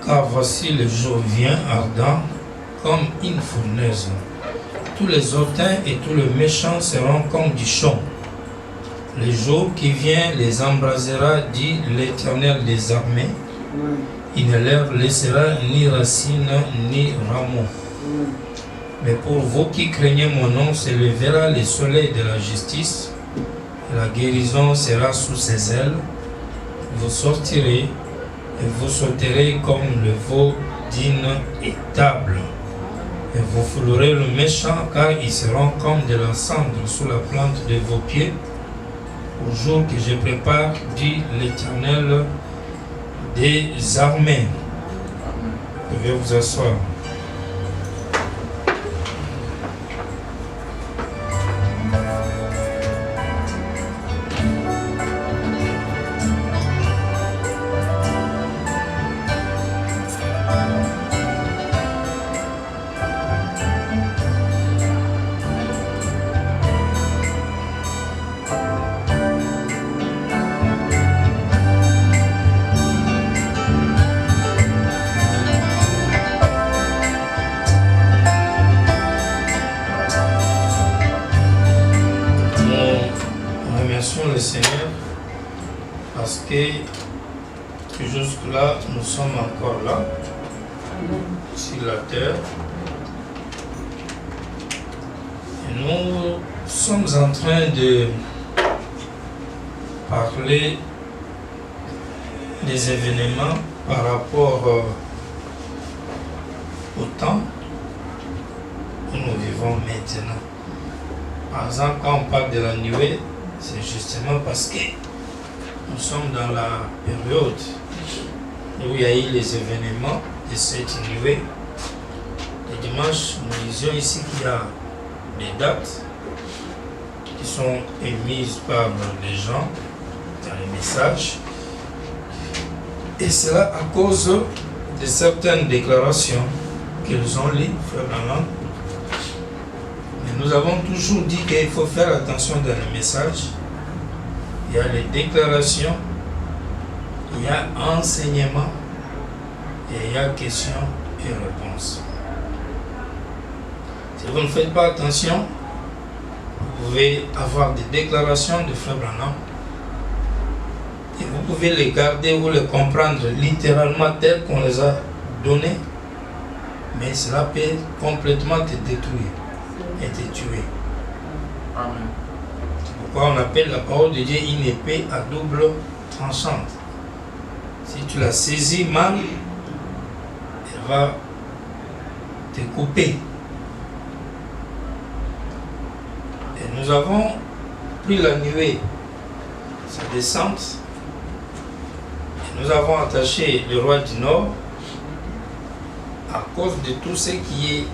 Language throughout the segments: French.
Car voici le jour vient ardent comme une fournaise. Tous les hautains et tous les méchants seront comme du chaume. Le jour qui vient les embrasera, dit l'Éternel des armées. Il ne leur laissera ni racine ni rameau. Mais pour vous qui craignez mon nom, s'élèvera le soleil de la justice. La guérison sera sous ses ailes. Vous sortirez et vous sauterez comme le veau d'une étable. Et vous foulerez le méchant, car ils seront comme de la cendre sous la plante de vos pieds. Au jour que je prépare, dit l'Éternel des armées. Vous pouvez vous asseoir. Le Seigneur parce que jusque-là nous sommes encore là sur la terre et nous sommes en train de parler des événements par rapport au temps où nous vivons maintenant. Par exemple, quand on parle de la nuée, c'est justement parce que nous sommes dans la période où il y a eu les événements de cette nuée. Le dimanche, nous disions ici qu'il y a des dates qui sont émises par les gens dans les messages. Et cela à cause de certaines déclarations qu'ils ont lues, frère Branham. Nous avons toujours dit qu'il faut faire attention dans les messages. Il y a les déclarations, il y a enseignement et il y a questions et réponses. Si vous ne faites pas attention, vous pouvez avoir des déclarations de Frère Branham et vous pouvez les garder ou les comprendre littéralement telles qu'on les a données, mais cela peut complètement te détruire et te tuer. Amen. C'est pourquoi on appelle la parole de Dieu une épée à double tranchante. Si tu la saisis mal, elle va te couper. Et nous avons pris la nuée, sa descente, et nous avons attaché le roi du Nord à cause de tout ce qui est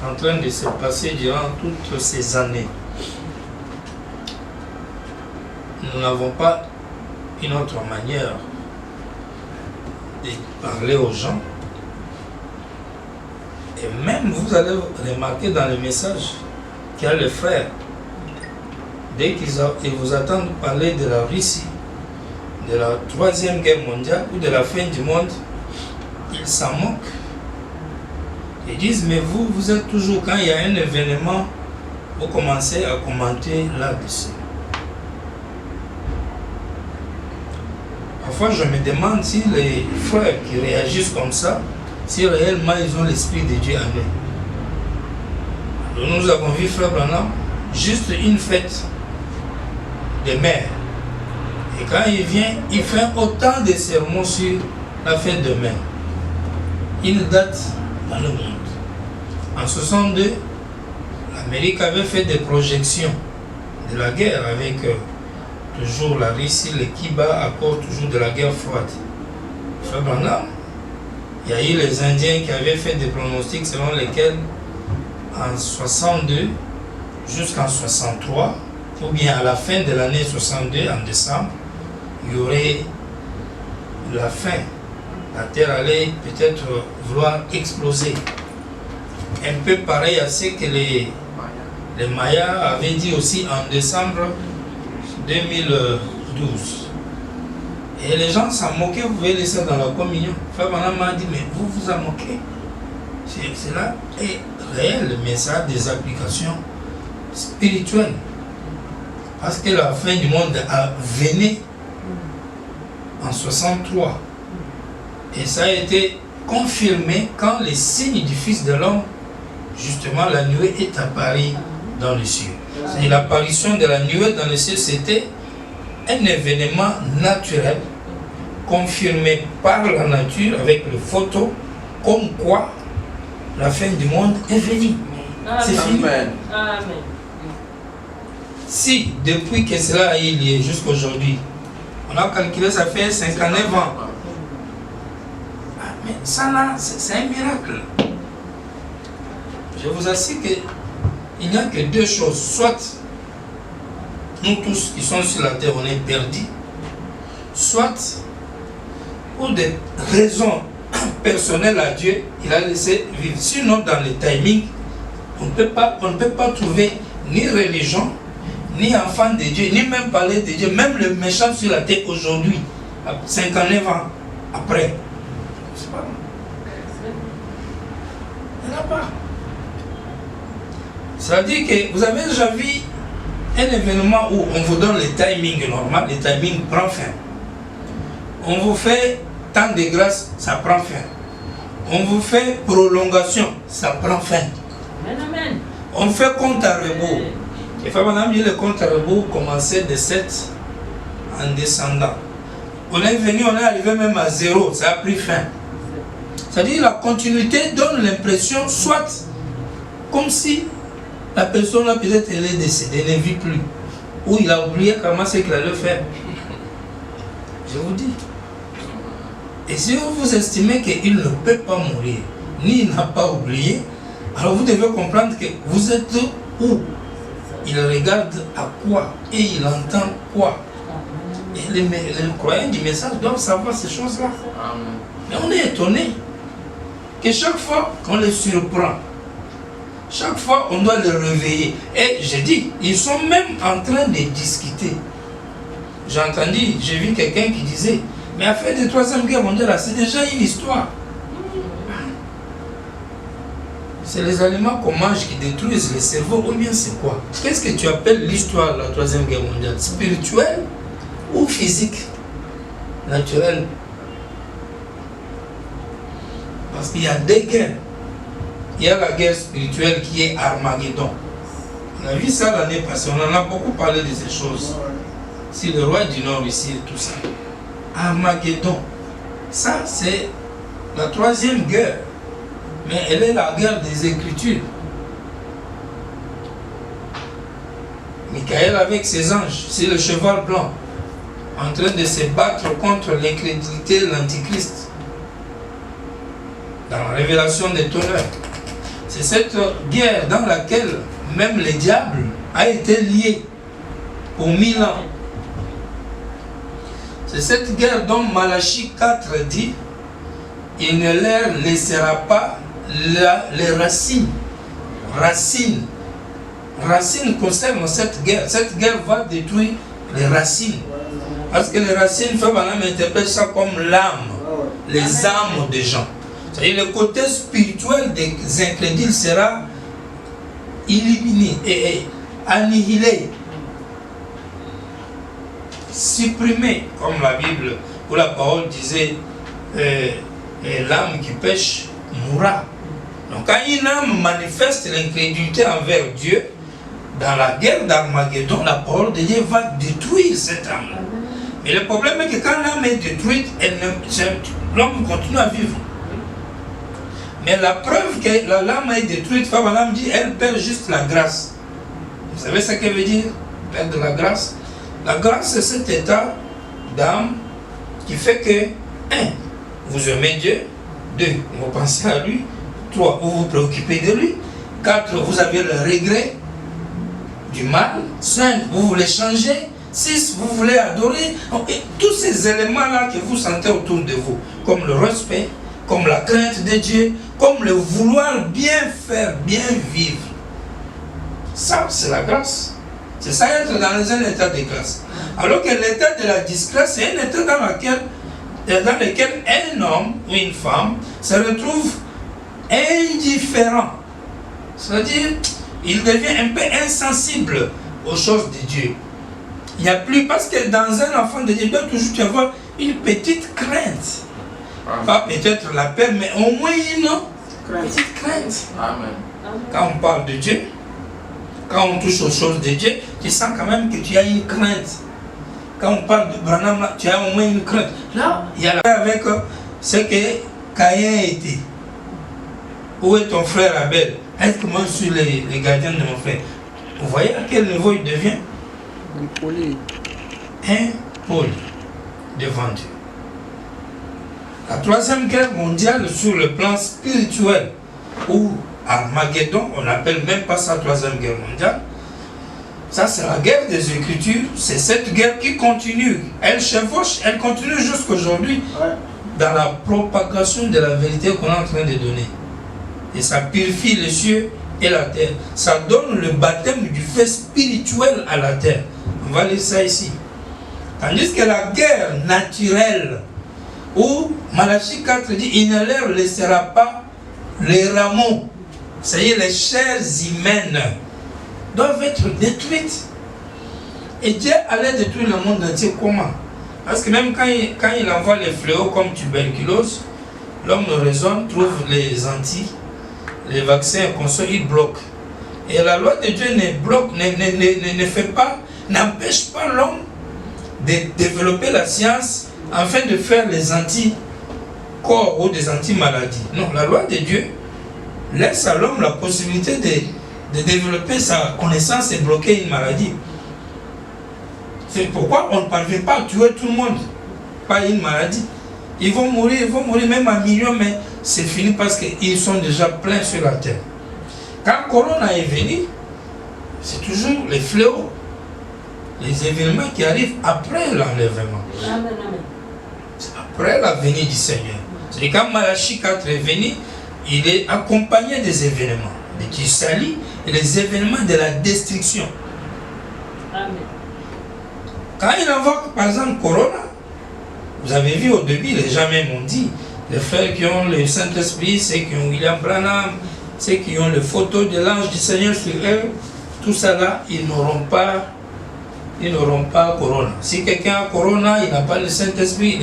en train de se passer durant toutes ces années. Nous n'avons pas une autre manière de parler aux gens. Et même vous allez remarquer dans le message qu'il y a les frères, dès qu'ils vous attendent parler de la Russie, de la Troisième Guerre mondiale ou de la fin du monde, ils s'en moquent. Ils disent, mais vous êtes toujours, quand il y a un événement, vous commencez à commenter là-dessus. Parfois, je me demande si les frères qui réagissent comme ça, si réellement ils ont l'Esprit de Dieu en eux. Alors, nous avons vu Frère Branham, juste une fête de mère. Et quand il vient, il fait autant de sermons sur la fête de mère. Une date dans le monde. En 1962, l'Amérique avait fait des projections de la guerre avec toujours la Russie, le Cuba, à cause toujours de la guerre froide. Frère Branham, Il y a eu les Indiens qui avaient fait des pronostics selon lesquels en 62 jusqu'en 63, ou bien à la fin de l'année 62, en décembre, il y aurait la fin. La Terre allait peut-être vouloir exploser. Un peu pareil à ce que les Mayas avaient dit aussi en décembre 2012. Et les gens s'en moquaient, vous voyez ça dans la communion. Frère Branham m'a dit, mais vous vous en moquez. Cela est réel, mais ça a des applications spirituelles. Parce que la fin du monde a venu en 63. Et ça a été confirmé quand les signes du Fils de l'homme, justement la nuée est apparue dans le ciel. Et l'apparition de la nuée dans le ciel, c'était un événement naturel, confirmé par la nature avec les photos, comme quoi la fin du monde est venue. C'est fini. Amen. Si, depuis que cela a eu lieu jusqu'à aujourd'hui, on a calculé, ça fait 59 ans. Mais ça là, c'est un miracle. Je vous assure qu'il n'y a que deux choses. Soit nous tous qui sommes sur la terre, on est perdus. Soit, pour des raisons personnelles à Dieu, il a laissé vivre. Sinon, dans le timing, on ne peut pas trouver ni religion, ni enfant de Dieu, ni même parler de Dieu. Même le méchant sur la terre aujourd'hui, 59 ans après. C'est pas. Il n'y en a pas. Ça veut dire que vous avez déjà vu un événement où on vous donne le timing normal, le timing prend fin. On vous fait temps de grâce, ça prend fin. On vous fait prolongation, ça prend fin. Amen. On fait compte à rebours. Et Madame dit le compte à rebours commençait de 7 en descendant. On est venu, on est arrivé même à 0, ça a pris fin. C'est-à-dire la continuité donne l'impression, soit comme si la personne là peut-être elle est décédée, elle ne vit plus. Ou il a oublié comment c'est qu'il allait faire. Je vous dis. Et si vous estimez qu'il ne peut pas mourir, ni il n'a pas oublié, alors vous devez comprendre que vous êtes où? Il regarde à quoi et il entend quoi. Et les croyants du message doivent savoir ces choses-là. Mais on est étonné que chaque fois qu'on les surprend, chaque fois on doit les réveiller. Et je dis, ils sont même en train de discuter. J'ai vu quelqu'un qui disait, mais à la fin de la Troisième Guerre mondiale, c'est déjà une histoire. C'est les aliments qu'on mange qui détruisent le cerveau, ou bien c'est quoi? Qu'est-ce que tu appelles l'histoire de la Troisième Guerre mondiale? Spirituelle ou physique? Naturelle? Parce qu'il y a deux guerres. Il y a la guerre spirituelle qui est Armageddon. On a vu ça l'année passée, on en a beaucoup parlé de ces choses. C'est le roi du Nord ici et tout ça. Armageddon. Ça, c'est la troisième guerre. Mais elle est la guerre des Écritures. Michael avec ses anges, c'est le cheval blanc, en train de se battre contre l'incrédulité de l'Antichrist. Dans la révélation des tonnerres. C'est cette guerre dans laquelle même le diable a été lié pour 1000 ans. C'est cette guerre dont Malachie 4 dit, il ne leur laissera pas les racines. Racines concernent cette guerre. Cette guerre va détruire les racines. Parce que les racines, Frère Branham interprète ça comme l'âme, les âmes des gens. C'est-à-dire le côté spirituel des incrédules sera éliminé et annihilé, supprimé, comme la Bible où la parole disait l'âme qui pêche mourra. Donc quand une âme manifeste l'incrédulité envers Dieu, dans la guerre d'Armageddon, la parole de Dieu va détruire cette âme. Mais le problème est que quand l'âme est détruite, l'homme continue à vivre. Mais la preuve que l'âme est détruite, Fabien dit, elle perd juste la grâce. Vous savez ce qu'elle veut dire, perdre la grâce? La grâce, c'est cet état d'âme qui fait que, 1, vous aimez Dieu, 2, vous pensez à lui. 3, vous vous préoccupez de lui. 4, vous avez le regret du mal. 5, vous voulez changer. 6, vous voulez adorer. Et tous ces éléments-là que vous sentez autour de vous, comme le respect, comme la crainte de Dieu, comme le vouloir bien faire, bien vivre. Ça, c'est la grâce. C'est ça être dans un état de grâce. Alors que l'état de la disgrâce, c'est un état dans lequel un homme ou une femme se retrouve indifférent. C'est-à-dire, il devient un peu insensible aux choses de Dieu. Il n'y a plus, parce que dans un enfant de Dieu, il doit toujours y avoir une petite crainte. Amen. Pas peut-être la peur, mais au moins une petite crainte. Amen. Quand on parle de Dieu, quand on touche aux choses de Dieu, tu sens quand même que tu as une crainte. Quand on parle de Branham, tu as au moins une crainte. Là, il y a la avec ce que Caïn était. Où est ton frère Abel? Est-ce que moi je suis les gardiens de mon frère? Vous voyez à quel niveau il devient? Impoli devant Dieu. La troisième guerre mondiale sur le plan spirituel, ou Armageddon, on n'appelle même pas ça troisième guerre mondiale. Ça, c'est la guerre des Écritures. C'est cette guerre qui continue. Elle chevauche, elle continue jusqu'aujourd'hui dans la propagation de la vérité qu'on est en train de donner. Et ça purifie les cieux et la terre. Ça donne le baptême du feu spirituel à la terre. On va lire ça ici. Tandis que la guerre naturelle, où Malachie 4 dit, il ne leur laissera pas les rameaux, c'est-à-dire les chairs humaines, doivent être détruites. Et Dieu allait détruire le monde entier comment? Parce que même quand il envoie les fléaux comme tuberculose, l'homme ne raisonne, trouve les les vaccins qu'on il bloque. Et la loi de Dieu n'empêche pas l'homme de développer la science afin de faire les anticorps ou des anti-maladies. Non, la loi de Dieu laisse à l'homme la possibilité de développer sa connaissance et bloquer une maladie. C'est pourquoi on ne parvient pas à tuer tout le monde, pas une maladie. Ils vont mourir même à millions, mais c'est fini parce qu'ils sont déjà pleins sur la terre. Quand Corona est venu, c'est toujours les fléaux, les événements qui arrivent après l'enlèvement. C'est après la venue du Seigneur. C'est quand Malachie 4 est venu, il est accompagné des événements, des Tisali et les événements de la destruction. Amen. Quand il envoie par exemple Corona, vous avez vu au début, les gens même ont dit, les frères qui ont le Saint-Esprit, ceux qui ont William Branham, ceux qui ont les photos de l'ange du Seigneur sur eux, tout ça là, ils n'auront pas Corona. Si quelqu'un a Corona, il n'a pas le Saint-Esprit.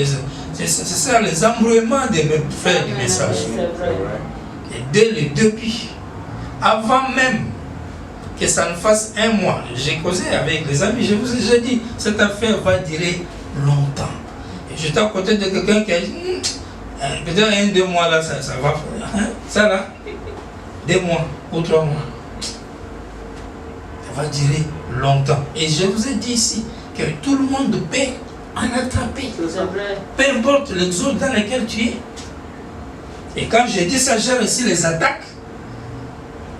C'est ça les embrouillements de mes frères du message. Et dès le début, avant même que ça ne fasse un mois, j'ai causé avec les amis, je vous ai déjà dit, cette affaire va durer longtemps. Et j'étais à côté de quelqu'un qui a dit, peut-être 1-2 mois là, ça va faire. Ça là, 2 mois ou 3 mois. Ça va durer longtemps. Et je vous ai dit ici que tout le monde peut en attraper. Peu importe l'exode dans lequel tu es. Et quand j'ai dit ça, j'ai reçu les attaques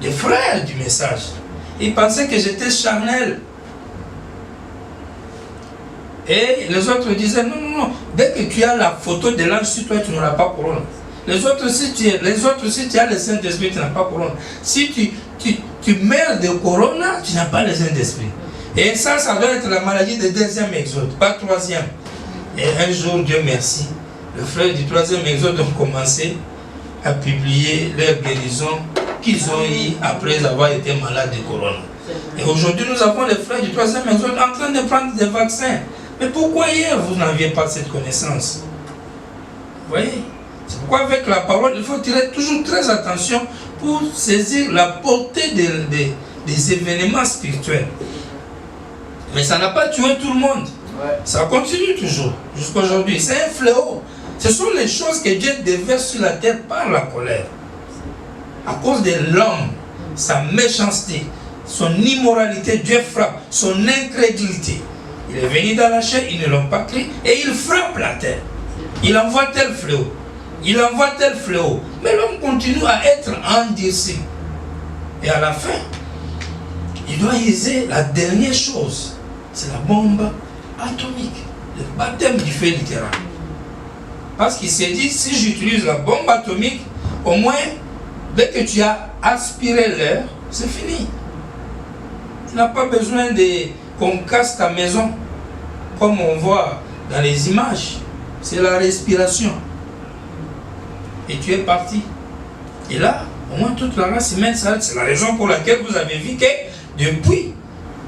des frères du message. Ils pensaient que j'étais charnel. Et les autres disaient, non, dès que tu as la photo de l'ange sur toi, tu n'auras pas Corona. Les autres, si tu as le Saint-Esprit, tu n'as pas Corona. Si tu meurs de Corona, tu n'as pas le Saint-Esprit. Et ça doit être la maladie du 2e exode, pas 3e. Et un jour, Dieu merci, les frères du 3e exode ont commencé à publier leur guérison qu'ils ont eu après avoir été malades de Corona. Et aujourd'hui, nous avons les frères du 3e exode en train de prendre des vaccins. Mais pourquoi hier, vous n'aviez pas cette connaissance? Vous voyez? C'est pourquoi avec la parole, il faut tirer toujours très attention pour saisir la portée des événements spirituels. Mais ça n'a pas tué tout le monde. Ça continue toujours, jusqu'à aujourd'hui. C'est un fléau. Ce sont les choses que Dieu déverse sur la terre par la colère. À cause de l'homme, sa méchanceté, son immoralité, Dieu frappe, son incrédulité. Il est venu dans la chair, ils ne l'ont pas cru, et il frappe la terre. Il envoie tel fléau. il envoie tel fléau. Mais l'homme continue à être endurci. Et à la fin, il doit user la dernière chose. C'est la bombe atomique. Le baptême du feu littéral. Parce qu'il s'est dit, si j'utilise la bombe atomique, au moins, dès que tu as aspiré l'air, c'est fini. Tu n'as pas besoin qu'on casse ta maison, comme on voit dans les images. C'est la respiration. Et tu es parti. Et là, au moins toute la race humaine s'arrête. C'est la raison pour laquelle vous avez vu que depuis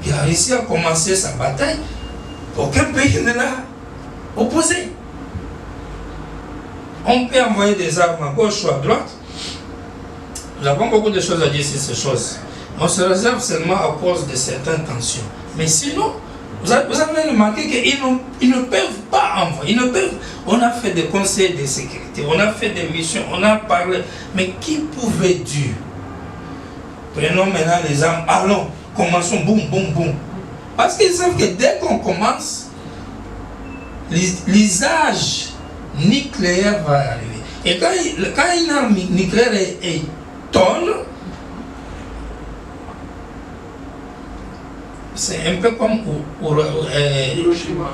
qu'il a réussi à commencer sa bataille, aucun pays ne l'a opposé. On peut envoyer des armes à gauche ou à droite. Nous avons beaucoup de choses à dire sur ces choses. On se réserve seulement à cause de certaines tensions. Mais sinon, vous avez remarqué qu'ils ne peuvent pas envoyer. On a fait des conseils de sécurité, on a fait des missions, on a parlé. Mais qui pouvait dire? Prenons maintenant les armes, allons, commençons, boum, boum, boum. Parce qu'ils savent que dès qu'on commence, l'usage nucléaire va arriver. Et quand une arme nucléaire est tonne, c'est un peu comme Hiroshima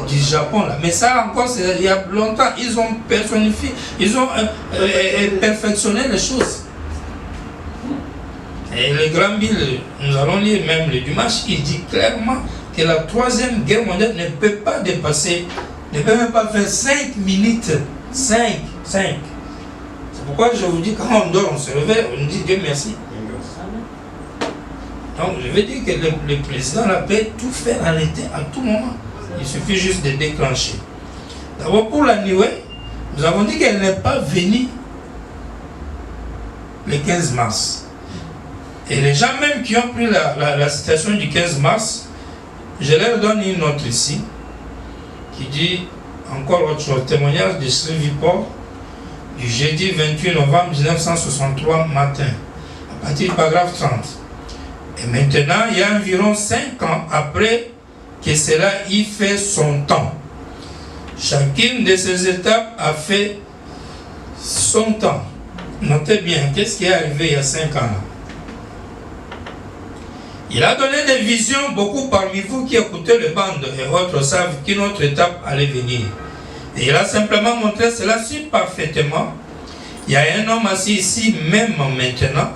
du Japon là. Mais ça encore, il y a longtemps, ils ont personnifié, ils ont perfectionné les choses. Et le grand Bill, nous allons lire même le dimanche, il dit clairement que la troisième guerre mondiale ne peut pas dépasser, ne peut même pas faire 5 minutes. 5. C'est pourquoi je vous dis, quand on dort, on se réveille, on dit Dieu merci. Donc je veux dire que le président peut tout faire arrêter à tout moment. Il suffit juste de déclencher. D'abord pour la nuée, nous avons dit qu'elle n'est pas venue le 15 mars. Et les gens même qui ont pris la citation du 15 mars, je leur donne une autre ici, qui dit encore autre chose, témoignage de Shreveport du jeudi 28 novembre 1963 matin, à partir du paragraphe 30. Et maintenant, il y a environ 5 ans après que cela y fait son temps. Chacune de ces étapes a fait son temps. Notez bien, qu'est-ce qui est arrivé il y a 5 ans? Il a donné des visions, beaucoup parmi vous qui écoutez le bandes et autres savent qu'une autre étape allait venir. Et il a simplement montré cela si parfaitement. Il y a un homme assis ici, même maintenant,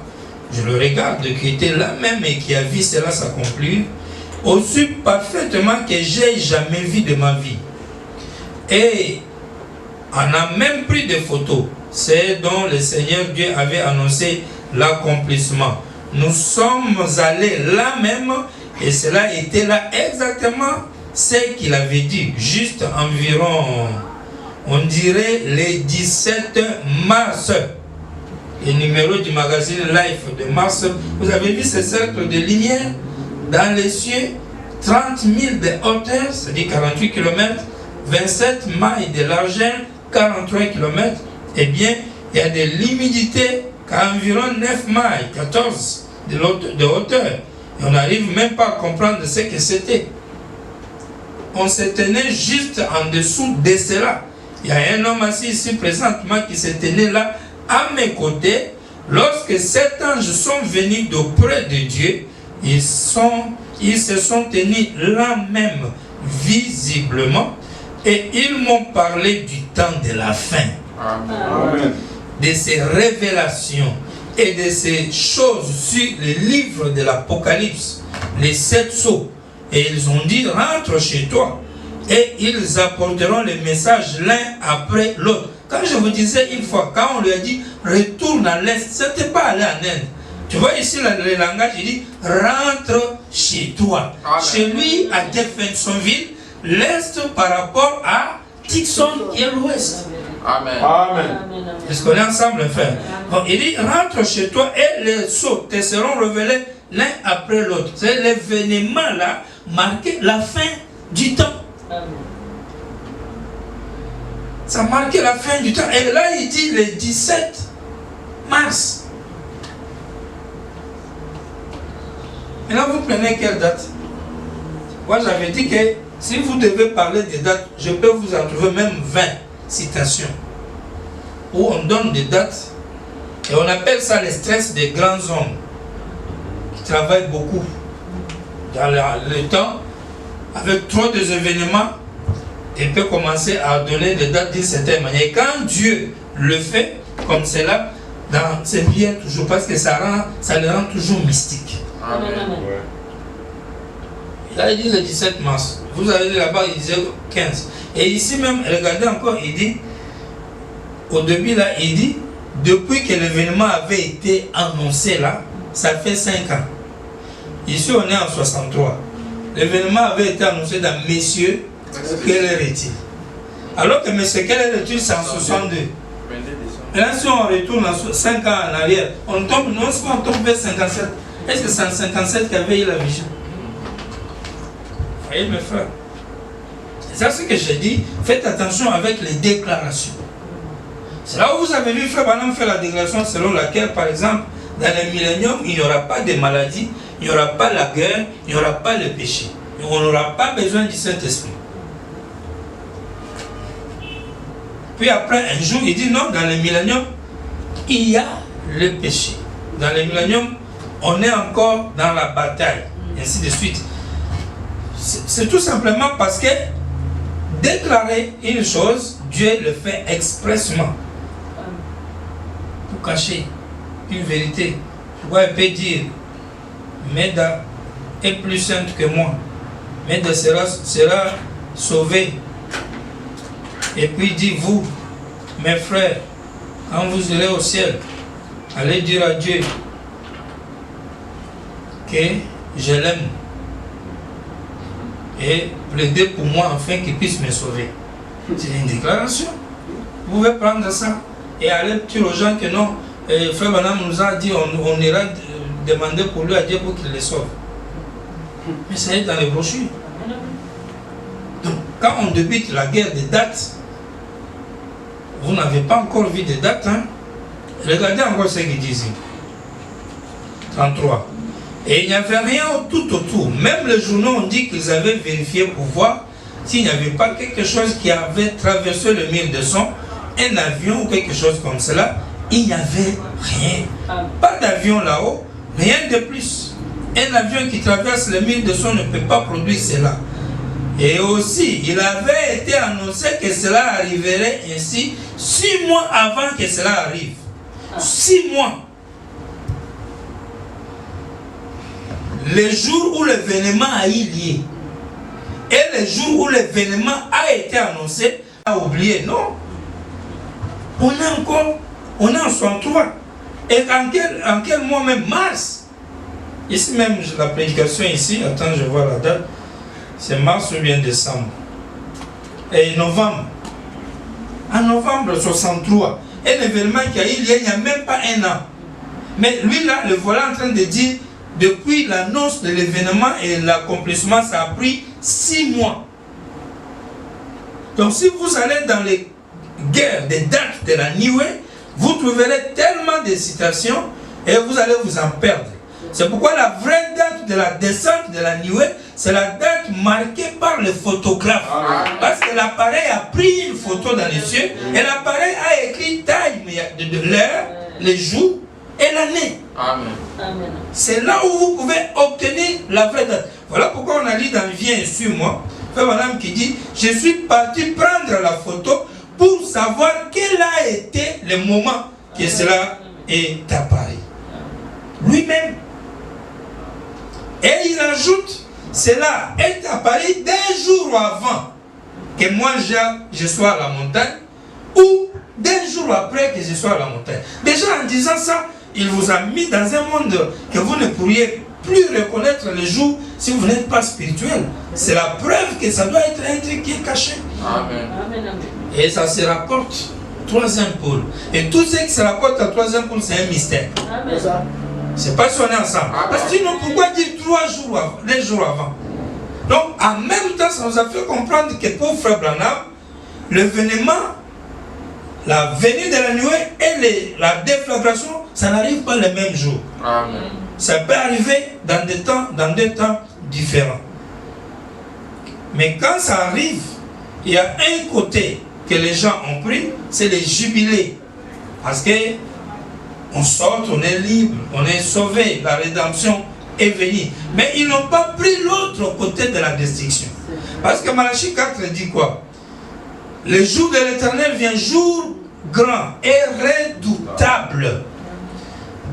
je le regarde, qui était là même et qui a vu cela s'accomplir, aussi parfaitement que j'ai jamais vu de ma vie. Et on a même pris des photos, c'est dont le Seigneur Dieu avait annoncé l'accomplissement. Nous sommes allés là même et cela était là exactement ce qu'il avait dit, juste environ, on dirait les 17 mars. Le numéro du magazine Life de mars, vous avez vu ce cercle de lumière dans les cieux, 30 000 de hauteur, c'est-à-dire 48 km, 27 mailles de largeur, 43 km. Eh bien, il y a de l'humidité qu'à environ 9 mailles, 14 de hauteur. Et on n'arrive même pas à comprendre ce que c'était. On se tenait juste en dessous de cela. Il y a un homme assis ici présentement qui se tenait là à mes côtés. Lorsque 7 anges sont venus d'auprès de Dieu, ils se sont tenus là même visiblement et ils m'ont parlé du temps de la fin. Amen. De ces révélations et de ces choses sur le livre de l'Apocalypse, les 7 sceaux. Et ils ont dit, rentre chez toi. Et ils apporteront le message l'un après l'autre. Quand je vous disais une fois, quand on lui a dit, retourne à l'Est, ce n'était pas aller en Inde. Tu vois ici le langage, il dit, rentre chez toi. Amen. Chez lui, à Jeffersonville, l'Est par rapport à Tucson qui est l'Ouest. Amen. Amen. Est-ce qu'on est ensemble, frère? Donc, il dit, rentre chez toi et les sceaux te seront révélés l'un après l'autre. C'est l'événement là, marqué la fin du temps. Amen. Ça marquait la fin du temps. Et là, il dit le 17 mars. Et là, vous prenez quelle date? Moi, j'avais dit que si vous devez parler des dates, je peux vous en trouver même 20 citations. où on donne des dates et on appelle ça le stress des grands hommes qui travaillent beaucoup dans le temps avec trop d'événements. Il peut commencer à donner des dates d'une certaine manière. Et quand Dieu le fait comme cela, c'est bien toujours parce que ça le rend toujours mystique. Amen. Là, il dit le 17 mars. Vous avez là-bas, il disait 15. Et ici même, regardez encore, il dit, au début là, il dit, depuis que l'événement avait été annoncé là, ça fait 5 ans. Ici, on est en 63. L'événement avait été annoncé dans Messieurs, quelle heure est-il? Alors que Monsieur, quelle heure est-il? C'est en 62. Et là, si on retourne 5 ans en arrière, on tombe vers 57. Est-ce que c'est en 57 qu'il y avait eu la vision? Vous voyez mes frères? C'est ça ce que je dis, faites attention avec les déclarations. C'est là où vous avez vu Frère Branham faire la déclaration selon laquelle, par exemple, dans le millénium, il n'y aura pas de maladie, il n'y aura pas la guerre, il n'y aura pas le péché. On n'aura pas besoin du Saint-Esprit. Puis après, un jour, il dit non, dans le millénium, il y a le péché. Dans le millénium, on est encore dans la bataille, et ainsi de suite. C'est tout simplement parce que déclarer une chose, Dieu le fait expressement pour cacher une vérité. Pourquoi il peut dire Meda est plus sainte que moi, Meda sera sauvé. Et puis il dit, vous, mes frères, quand vous irez au ciel, allez dire à Dieu que je l'aime et plaider pour moi afin qu'il puisse me sauver. C'est une déclaration. Vous pouvez prendre ça et aller dire aux gens que non, Frère Branham nous a dit on ira demander pour lui à Dieu pour qu'il les sauve. Mais ça est dans les brochures. Donc quand on débute la guerre des dates, vous n'avez pas encore vu des dates, hein? Regardez encore ce qu'ils disent. 33. Et il n'y avait rien tout autour. Même les journaux ont dit qu'ils avaient vérifié pour voir s'il n'y avait pas quelque chose qui avait traversé le mur de son, un avion ou quelque chose comme cela. Il n'y avait rien. Pas d'avion là-haut, rien de plus. Un avion qui traverse le mur de son ne peut pas produire cela. Et aussi, il avait été annoncé que cela arriverait ainsi 6 mois avant que cela arrive. 6 mois. Le jour où l'événement a eu lieu et le jour où l'événement a été annoncé, on a oublié, non? On est en 63. Et en quel mois même? Mars. Ici même, la prédication ici, attends, je vois la date. C'est mars ou bien décembre. Et novembre. En novembre 63. Un événement qui a eu lieu il n'y a même pas 1 an. Mais lui là, le voilà en train de dire, depuis l'annonce de l'événement et l'accomplissement, ça a pris 6 mois. Donc si vous allez dans les guerres des dates de la Niue, vous trouverez tellement de citations et vous allez vous en perdre. C'est pourquoi la vraie date de la descente de la Niue, c'est la date marquée par le photographe. Parce que l'appareil a pris une photo dans les cieux et l'appareil a écrit time de l'heure, le jour et l'année. C'est là où vous pouvez obtenir la vraie date. Voilà pourquoi on a lu dans Viens et suis-moi, Frère Branham qui dit, je suis parti prendre la photo pour savoir quel a été le moment que cela est apparu. Lui-même. Et il ajoute, cela est apparu 2 jours avant que moi je sois à la montagne ou 2 jours après que je sois à la montagne. Déjà en disant ça, il vous a mis dans un monde que vous ne pourriez plus reconnaître le jour si vous n'êtes pas spirituel. C'est la preuve que ça doit être un truc qui est caché. Amen. Et ça se rapporte au 3e pôle. Et tout ce qui se rapporte au 3e pôle, c'est un mystère. C'est pas si on est ensemble. Parce que sinon, pourquoi dire 2 jours avant? Donc, en même temps, ça nous a fait comprendre que pour Frère Branham, l'événement, la venue de la nuée et la déflagration, ça n'arrive pas le même jour. Amen. Ça peut arriver dans des temps différents. Mais quand ça arrive, il y a un côté que les gens ont pris, c'est les jubilés Parce que on sort, on est libre, on est sauvé, la rédemption est venue. Mais ils n'ont pas pris l'autre côté de la destruction. Parce que Malachie 4 dit quoi? Le jour de l'Éternel vient, jour grand et redoutable.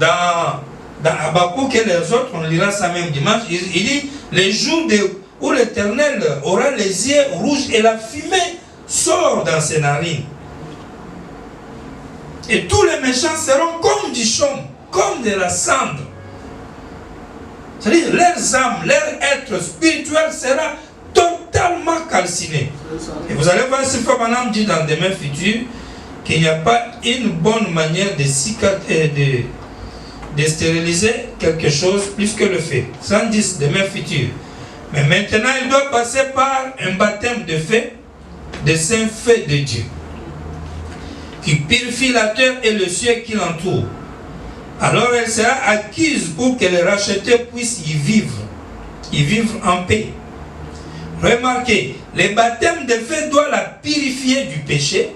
Dans Habakkuk et les autres, on lira ça même dimanche, il dit, les jours où l'Éternel aura les yeux rouges et la fumée sort dans ses narines. Et tous les méchants seront comme du chaume, comme de la cendre. C'est-à-dire, leurs âmes, leur être spirituel sera totalement calciné. Et vous allez voir ce que Frère Branham dit dans Demain Futur, qu'il n'y a pas une bonne manière de stériliser quelque chose plus que le feu. 110 Demain Futur. Mais maintenant, il doit passer par un baptême de feu, de saint feu de Dieu, qui purifie la terre et le ciel qui l'entoure. Alors elle sera acquise pour que les rachetés puissent y vivre en paix. Remarquez, le baptême de feu doit la purifier du péché,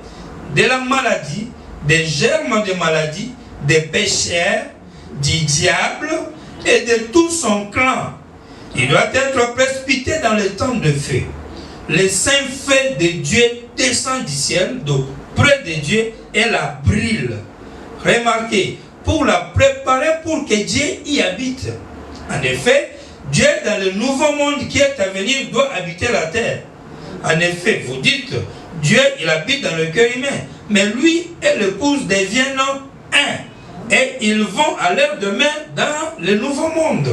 de la maladie, des germes de maladie, des pécheurs, du diable et de tout son clan. Il doit être précipité dans le temps de feu. Le saint feu de Dieu descend du ciel, donc près de Dieu, et la brûle. Remarquez, pour la préparer pour que Dieu y habite. En effet, Dieu dans le nouveau monde qui est à venir doit habiter la terre. En effet, vous dites, Dieu il habite dans le cœur humain, mais lui et l'épouse deviennent un. Et ils vont à leur demain dans le nouveau monde.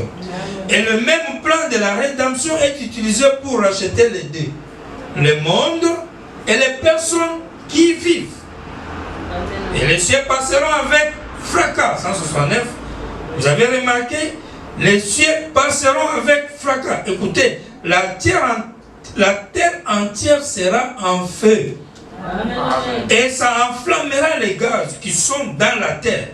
Et le même plan de la rédemption est utilisé pour racheter les deux. Le monde et les personnes qui y vivent. Et les cieux passeront avec fracas. 169. Vous avez remarqué, les cieux passeront avec fracas. Écoutez, la terre entière sera en feu. Amen. Et ça enflammera les gaz qui sont dans la terre.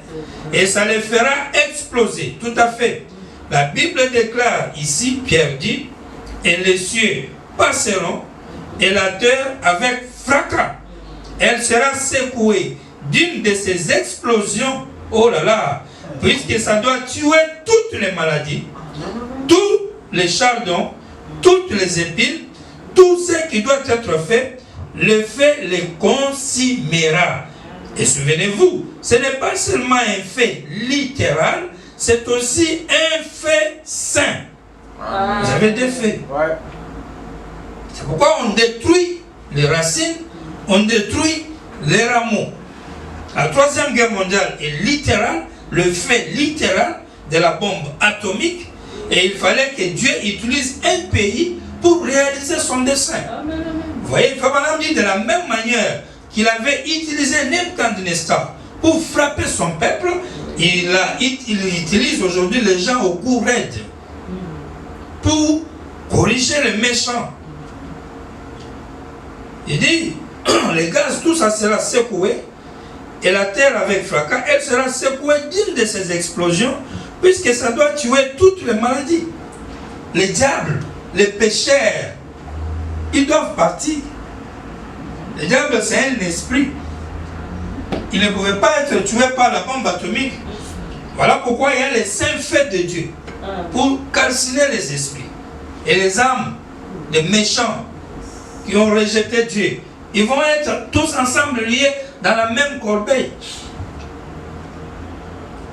Et ça les fera exploser. Tout à fait. La Bible déclare ici, Pierre dit, et les cieux passeront et la terre avec fracas. Elle sera secouée d'une de ces explosions. Oh là là, puisque ça doit tuer toutes les maladies, tous les chardons, toutes les épines, tout ce qui doit être fait, le feu les consumera. Et souvenez-vous, ce n'est pas seulement un fait littéral, c'est aussi un fait saint. Vous avez des faits. C'est pourquoi on détruit les racines, on détruit les rameaux. La Troisième Guerre mondiale est littérale, le fait littéral de la bombe atomique, et il fallait que Dieu utilise un pays pour réaliser son dessein. Vous voyez, Frère Branham dit de la même manière qu'il avait utilisé Nebuchadnezzar pour frapper son peuple, il utilise aujourd'hui les gens au cou raide pour corriger les méchants. Il dit, les gaz, tout ça sera secoué, et la terre avec fracas, elle sera secouée d'une de ces explosions, puisque ça doit tuer toutes les maladies. Les diables, les pécheurs, ils doivent partir. Le diable, c'est un esprit. Il ne pouvait pas être tué par la bombe atomique. Voilà pourquoi il y a les saints faits de Dieu, pour calciner les esprits. Et les âmes, les méchants, qui ont rejeté Dieu, ils vont être tous ensemble liés dans la même corbeille.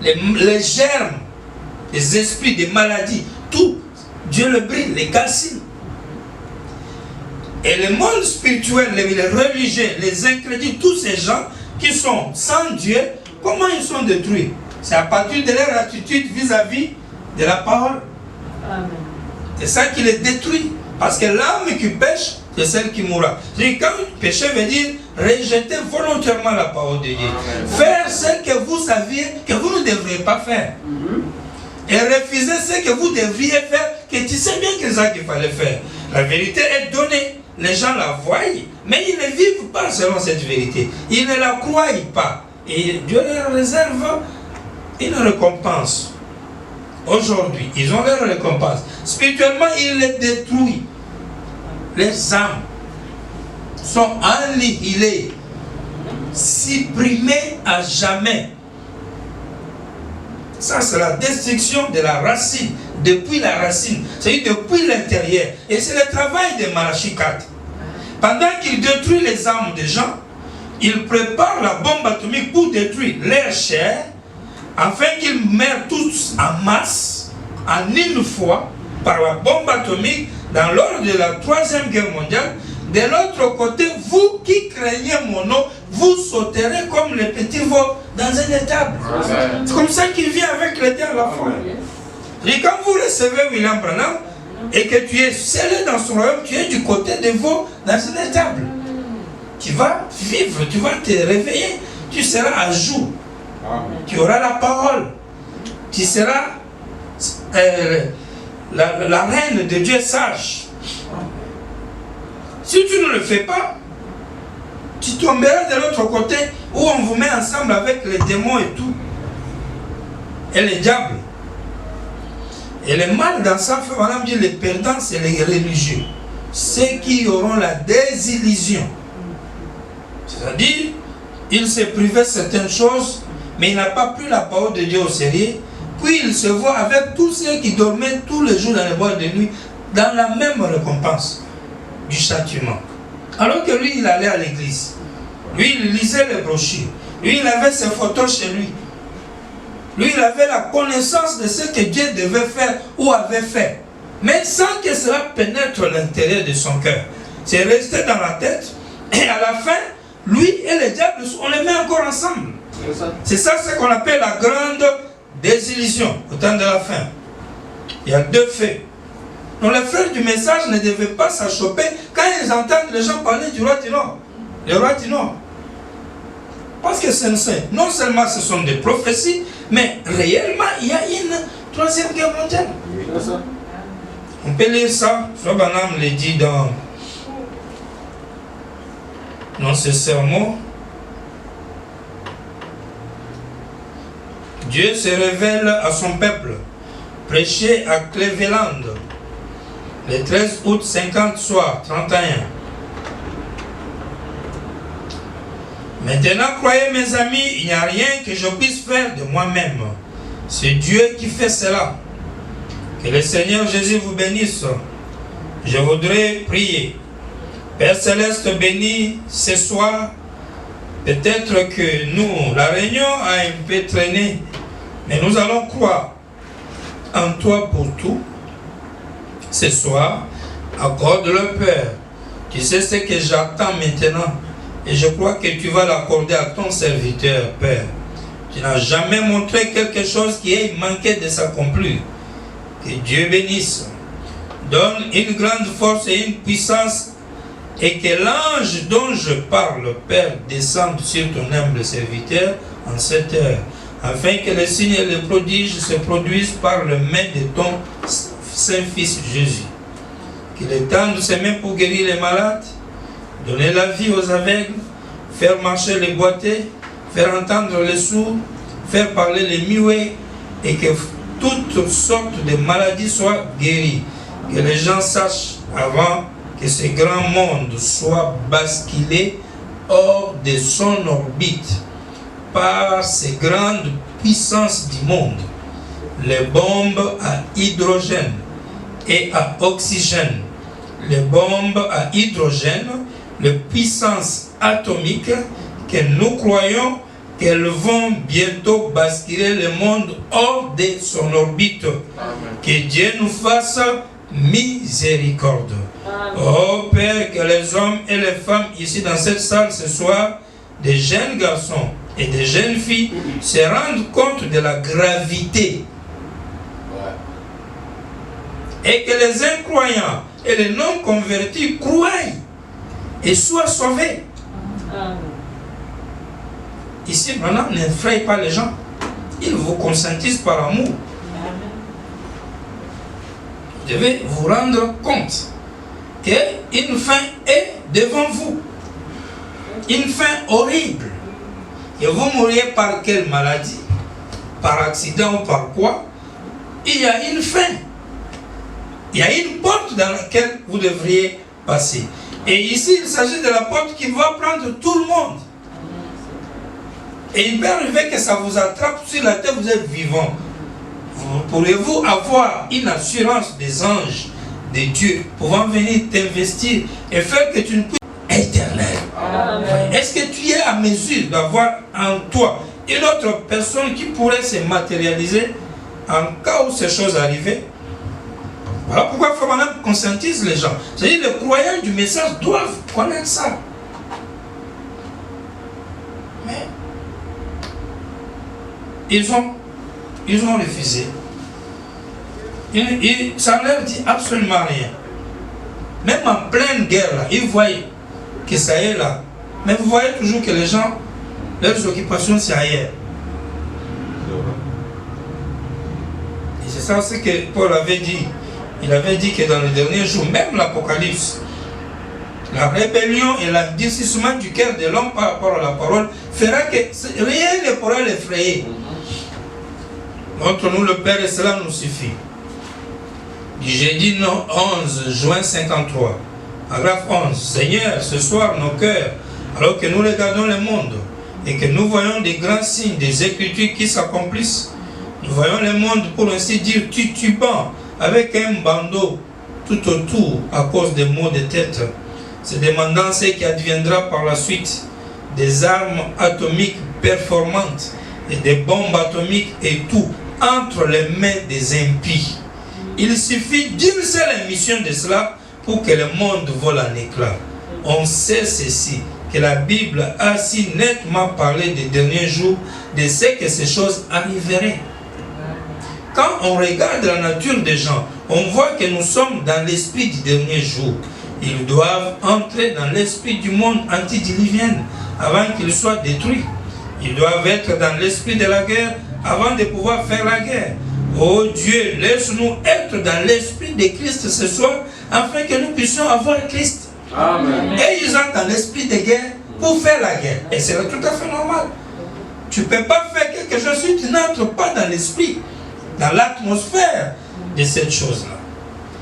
Les germes, les esprits, des maladies, tout, Dieu le brille, les calcine. Et le monde spirituel, les religieux, les incrédules, tous ces gens qui sont sans Dieu, comment ils sont détruits? C'est à partir de leur attitude vis-à-vis de la parole. C'est ça qui les détruit. Parce que l'âme qui pêche, c'est celle qui mourra. Quand pécher veut dire rejeter volontairement la parole de Dieu. Faire ce que vous saviez que vous ne devriez pas faire. Et refuser ce que vous devriez faire, que tu sais bien que c'est ça qu'il fallait faire. La vérité est donnée. Les gens la voient, mais ils ne vivent pas selon cette vérité. Ils ne la croient pas. Et Dieu leur réserve une récompense. Aujourd'hui, ils ont leur récompense. Spirituellement, il les détruit. Les âmes sont annihilées. supprimer à jamais. Ça, c'est la destruction de la racine, depuis la racine, c'est-à-dire depuis l'intérieur. Et c'est le travail de Malachie 4. Pendant qu'il détruit les âmes des gens, il prépare la bombe atomique pour détruire leur chair, afin qu'ils meurent tous en masse, en une fois, par la bombe atomique, dans l'ordre de la 3e guerre mondiale. De l'autre côté, vous qui craignez mon nom, vous sauterez comme les petits veaux dans un étable. C'est comme ça qu'il vient avec les à la fin. Et quand vous recevez William Branham, et que tu es scellé dans son royaume, tu es du côté des veaux dans une étable. Tu vas vivre, tu vas te réveiller, tu seras à jour. Tu auras la parole. Tu seras la reine de Dieu sage. Si tu ne le fais pas, tu tomberas de l'autre côté où on vous met ensemble avec les démons et tout. Et les diables. Et le mal dans ça, madame dit, les perdants, c'est les religieux. Ceux qui auront la désillusion. C'est-à-dire, il s'est privé de certaines choses, mais il n'a pas pris la parole de Dieu au sérieux. Puis il se voit avec tous ceux qui dormaient tous les jours dans les boîtes de nuit, dans la même récompense du châtiment. Alors que lui, il allait à l'église. Lui, il lisait les brochures. Lui, il avait ses photos chez lui. Lui, il avait la connaissance de ce que Dieu devait faire ou avait fait. Mais sans que cela pénètre l'intérieur de son cœur. C'est resté dans la tête. Et à la fin, lui et le diable, on les met encore ensemble. C'est ça ce qu'on appelle la grande désillusion au temps de la fin. Il y a deux faits. Donc les frères du message ne devaient pas s'achoper quand ils entendent les gens parler du roi du Nord. Le roi du Nord. Parce que non seulement ce sont des prophéties, mais réellement il y a une 3e guerre mondiale. On peut lire ça. Frère Branham le dit dans ce sermon. Dieu se révèle à son peuple. Prêché à Cleveland le 13 août 50 soir 31. Maintenant, croyez mes amis, il n'y a rien que je puisse faire de moi-même. C'est Dieu qui fait cela. Que le Seigneur Jésus vous bénisse. Je voudrais prier. Père Céleste, bénis ce soir. Peut-être que nous, la réunion a un peu traîné, mais nous allons croire en toi pour tout. Ce soir, accorde-le, Père. Tu sais ce que j'attends maintenant. Et je crois que tu vas l'accorder à ton serviteur, Père. Tu n'as jamais montré quelque chose qui ait manqué de s'accomplir. Que Dieu bénisse. Donne une grande force et une puissance. Et que l'ange dont je parle, Père, descende sur ton humble serviteur en cette heure. Afin que les signes et les prodiges se produisent par le main de ton Saint-Fils Jésus. Qu'il étende ses mains pour guérir les malades, donner la vie aux aveugles, faire marcher les boités, faire entendre les sourds, faire parler les muets, et que toutes sortes de maladies soient guéries. Que les gens sachent avant que ce grand monde soit basculé hors de son orbite par ces grandes puissances du monde, les bombes à hydrogène et à oxygène, les bombes à hydrogène, les puissances atomiques que nous croyons qu'elles vont bientôt basculer le monde hors de son orbite. Amen. Que Dieu nous fasse miséricorde. Amen. Oh Père, que les hommes et les femmes ici dans cette salle ce soir, des jeunes garçons et des jeunes filles, se rendent compte de la gravité. Et que les incroyants et les non-convertis croient et soient sauvés. Ici, maintenant, n'effraie pas les gens. Ils vous consentissent par amour. Vous devez vous rendre compte qu'une fin est devant vous. Une fin horrible. Et vous mourriez par quelle maladie? Par accident ou par quoi? Il y a une fin. Il y a une porte dans laquelle vous devriez passer. Et ici, il s'agit de la porte qui va prendre tout le monde. Et il peut arriver que ça vous attrape sur la terre, vous êtes vivant. Pourriez-vous avoir une assurance des anges, de Dieu, pouvant venir t'investir et faire que tu ne puisses éternel. Est-ce que tu es à mesure d'avoir en toi une autre personne qui pourrait se matérialiser en cas où ces choses arrivaient? Voilà pourquoi il faut maintenant conscientiser les gens. C'est-à-dire les croyants du message doivent connaître ça. Mais ils ont refusé. Ça ne leur dit absolument rien. Même en pleine guerre, là, ils voyaient que ça y est là. Mais vous voyez toujours que les gens, leurs occupations, c'est ailleurs. Et c'est ça ce que Paul avait dit. Il avait dit que dans les derniers jours, même l'Apocalypse, la rébellion et l'endurcissement du cœur de l'homme par rapport à la parole fera que rien ne pourra l'effrayer. Entre nous, le Père et cela nous suffit. Du jeudi 11 juin 53, paragraphe 11. Seigneur, ce soir, nos cœurs, alors que nous regardons le monde et que nous voyons des grands signes des Écritures qui s'accomplissent, nous voyons le monde, pour ainsi dire, titubant, avec un bandeau tout autour à cause des maux de tête, se demandant ce qui adviendra par la suite des armes atomiques performantes et des bombes atomiques et tout entre les mains des impies. Il suffit d'une seule émission de cela pour que le monde vole en éclats. On sait ceci, que la Bible a si nettement parlé des derniers jours de ce que ces choses arriveraient. Quand on regarde la nature des gens, on voit que nous sommes dans l'esprit du dernier jour. Ils doivent entrer dans l'esprit du monde antidiluvienne avant qu'il soit détruit. Ils doivent être dans l'esprit de la guerre avant de pouvoir faire la guerre. Oh Dieu, laisse-nous être dans l'esprit de Christ ce soir, afin que nous puissions avoir Christ. Amen. Et ils ont dans l'esprit de guerre pour faire la guerre. Et c'est tout à fait normal. Tu ne peux pas faire quelque chose si tu n'entres pas dans l'esprit, dans l'atmosphère de cette chose-là.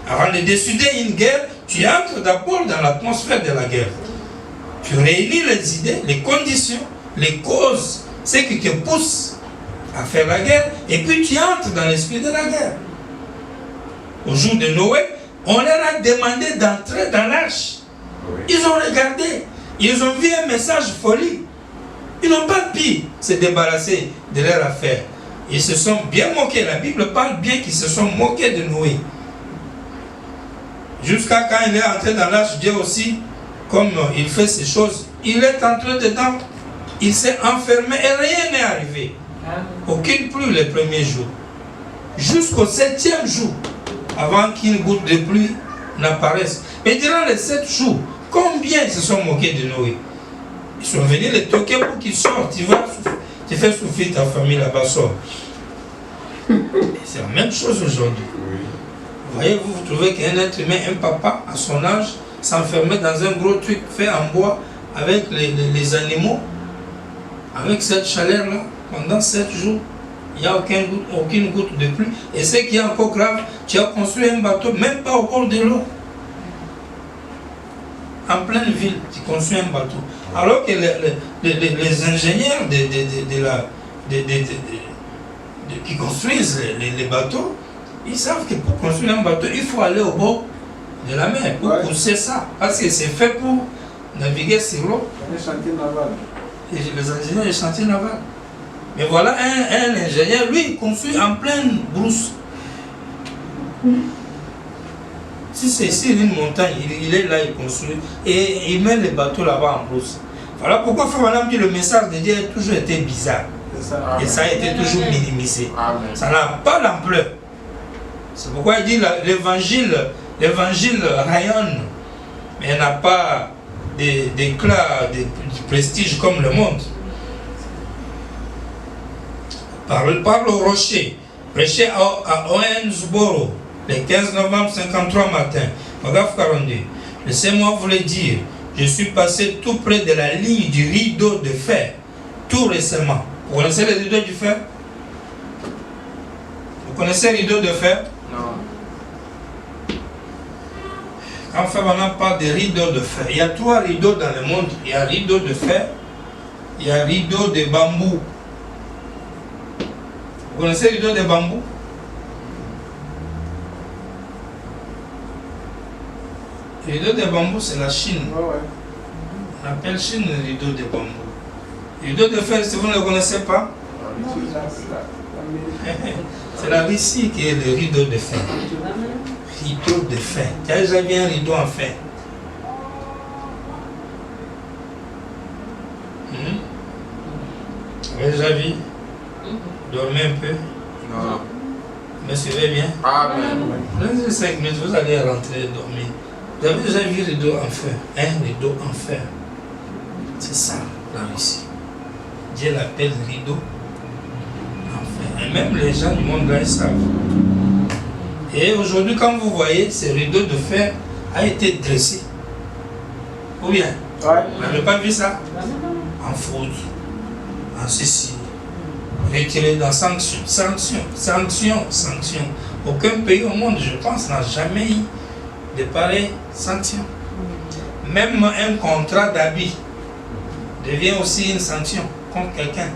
Avant de décider une guerre, tu entres d'abord dans l'atmosphère de la guerre. Tu réunis les idées, les conditions, les causes, ce qui te pousse à faire la guerre, et puis tu entres dans l'esprit de la guerre. Au jour de Noé, on leur a demandé d'entrer dans l'arche. Ils ont regardé, ils ont vu un message folie. Ils n'ont pas pu se débarrasser de leur affaire. Ils se sont bien moqués. La Bible parle bien qu'ils se sont moqués de Noé. Jusqu'à quand il est entré dans l'arche, Dieu aussi, comme il fait ces choses, il est entré dedans, il s'est enfermé et rien n'est arrivé. Aucune pluie les premiers jours. Jusqu'au 7e jour, avant qu'une goutte de pluie n'apparaisse. Mais durant les 7 jours, combien ils se sont moqués de Noé? Ils sont venus les toquer pour qu'ils sortent. Tu fais souffrir ta famille là-bas, sort. C'est la même chose aujourd'hui. Voyez-vous, vous trouvez qu'un être humain, un papa, à son âge, s'enfermait dans un gros truc fait en bois avec les animaux, avec cette chaleur-là, pendant 7 jours, il n'y a aucune goutte de pluie. Et ce qui est encore grave, tu as construit un bateau, même pas au bord de l'eau. En pleine ville, tu construis un bateau. Alors que les ingénieurs qui construisent les bateaux, ils savent que pour construire un bateau, il faut aller au bord de la mer pour pousser ça. Parce que c'est fait pour naviguer sur l'eau. Les chantiers navals. Les ingénieurs des chantiers navals. Mais voilà un ingénieur, lui, il construit en pleine brousse. Si c'est sur une montagne, il est là, il construit. Et il met les bateaux là-bas en brousse. Voilà pourquoi Madame dit le message de Dieu a toujours été bizarre. Et ça a été toujours minimisé. Amen. Ça n'a pas d'ampleur. C'est pourquoi il dit l'évangile rayonne, mais elle n'a pas d'éclat, de prestige comme le monde. Parle au rocher, prêché à Owensboro, le 15 novembre 53 matin, paragraphe 42. Laissez-moi vous le dire, je suis passé tout près de la ligne du rideau de fer, tout récemment. Vous connaissez le rideau du fer? Vous connaissez le rideau de fer? Non. Quand on parle de rideau de fer, il y a 3 rideaux dans le monde. Il y a rideau de fer, il y a rideau de bambou. Vous connaissez le rideau de bambou? Le rideau de bambou, c'est la Chine. On appelle Chine le rideau de bambou. Le rideau de fer, si vous ne le connaissez pas, c'est la Russie qui est le rideau de fer. Rideau de fer. Tu as déjà vu un rideau en fer? Vous avez déjà vu? Dormez un peu. Non. Me suivez bien? Amen. Dans 5 minutes, vous allez rentrer et dormir. Vous avez déjà vu rideau en fer? Un rideau en fer. C'est ça, la Russie. Dieu l'appelle rideau en fer. Et même les gens du monde là, ils savent. Et aujourd'hui, quand vous voyez, ce rideau de fer a été dressé. Ou bien? Vous n'avez pas vu ça? En faute, en ceci, retiré dans sanction, sanction, sanction, sanction. Aucun pays au monde, je pense, n'a jamais eu de pareilles sanctions. Même un contrat d'habit devient aussi une sanction contre quelqu'un,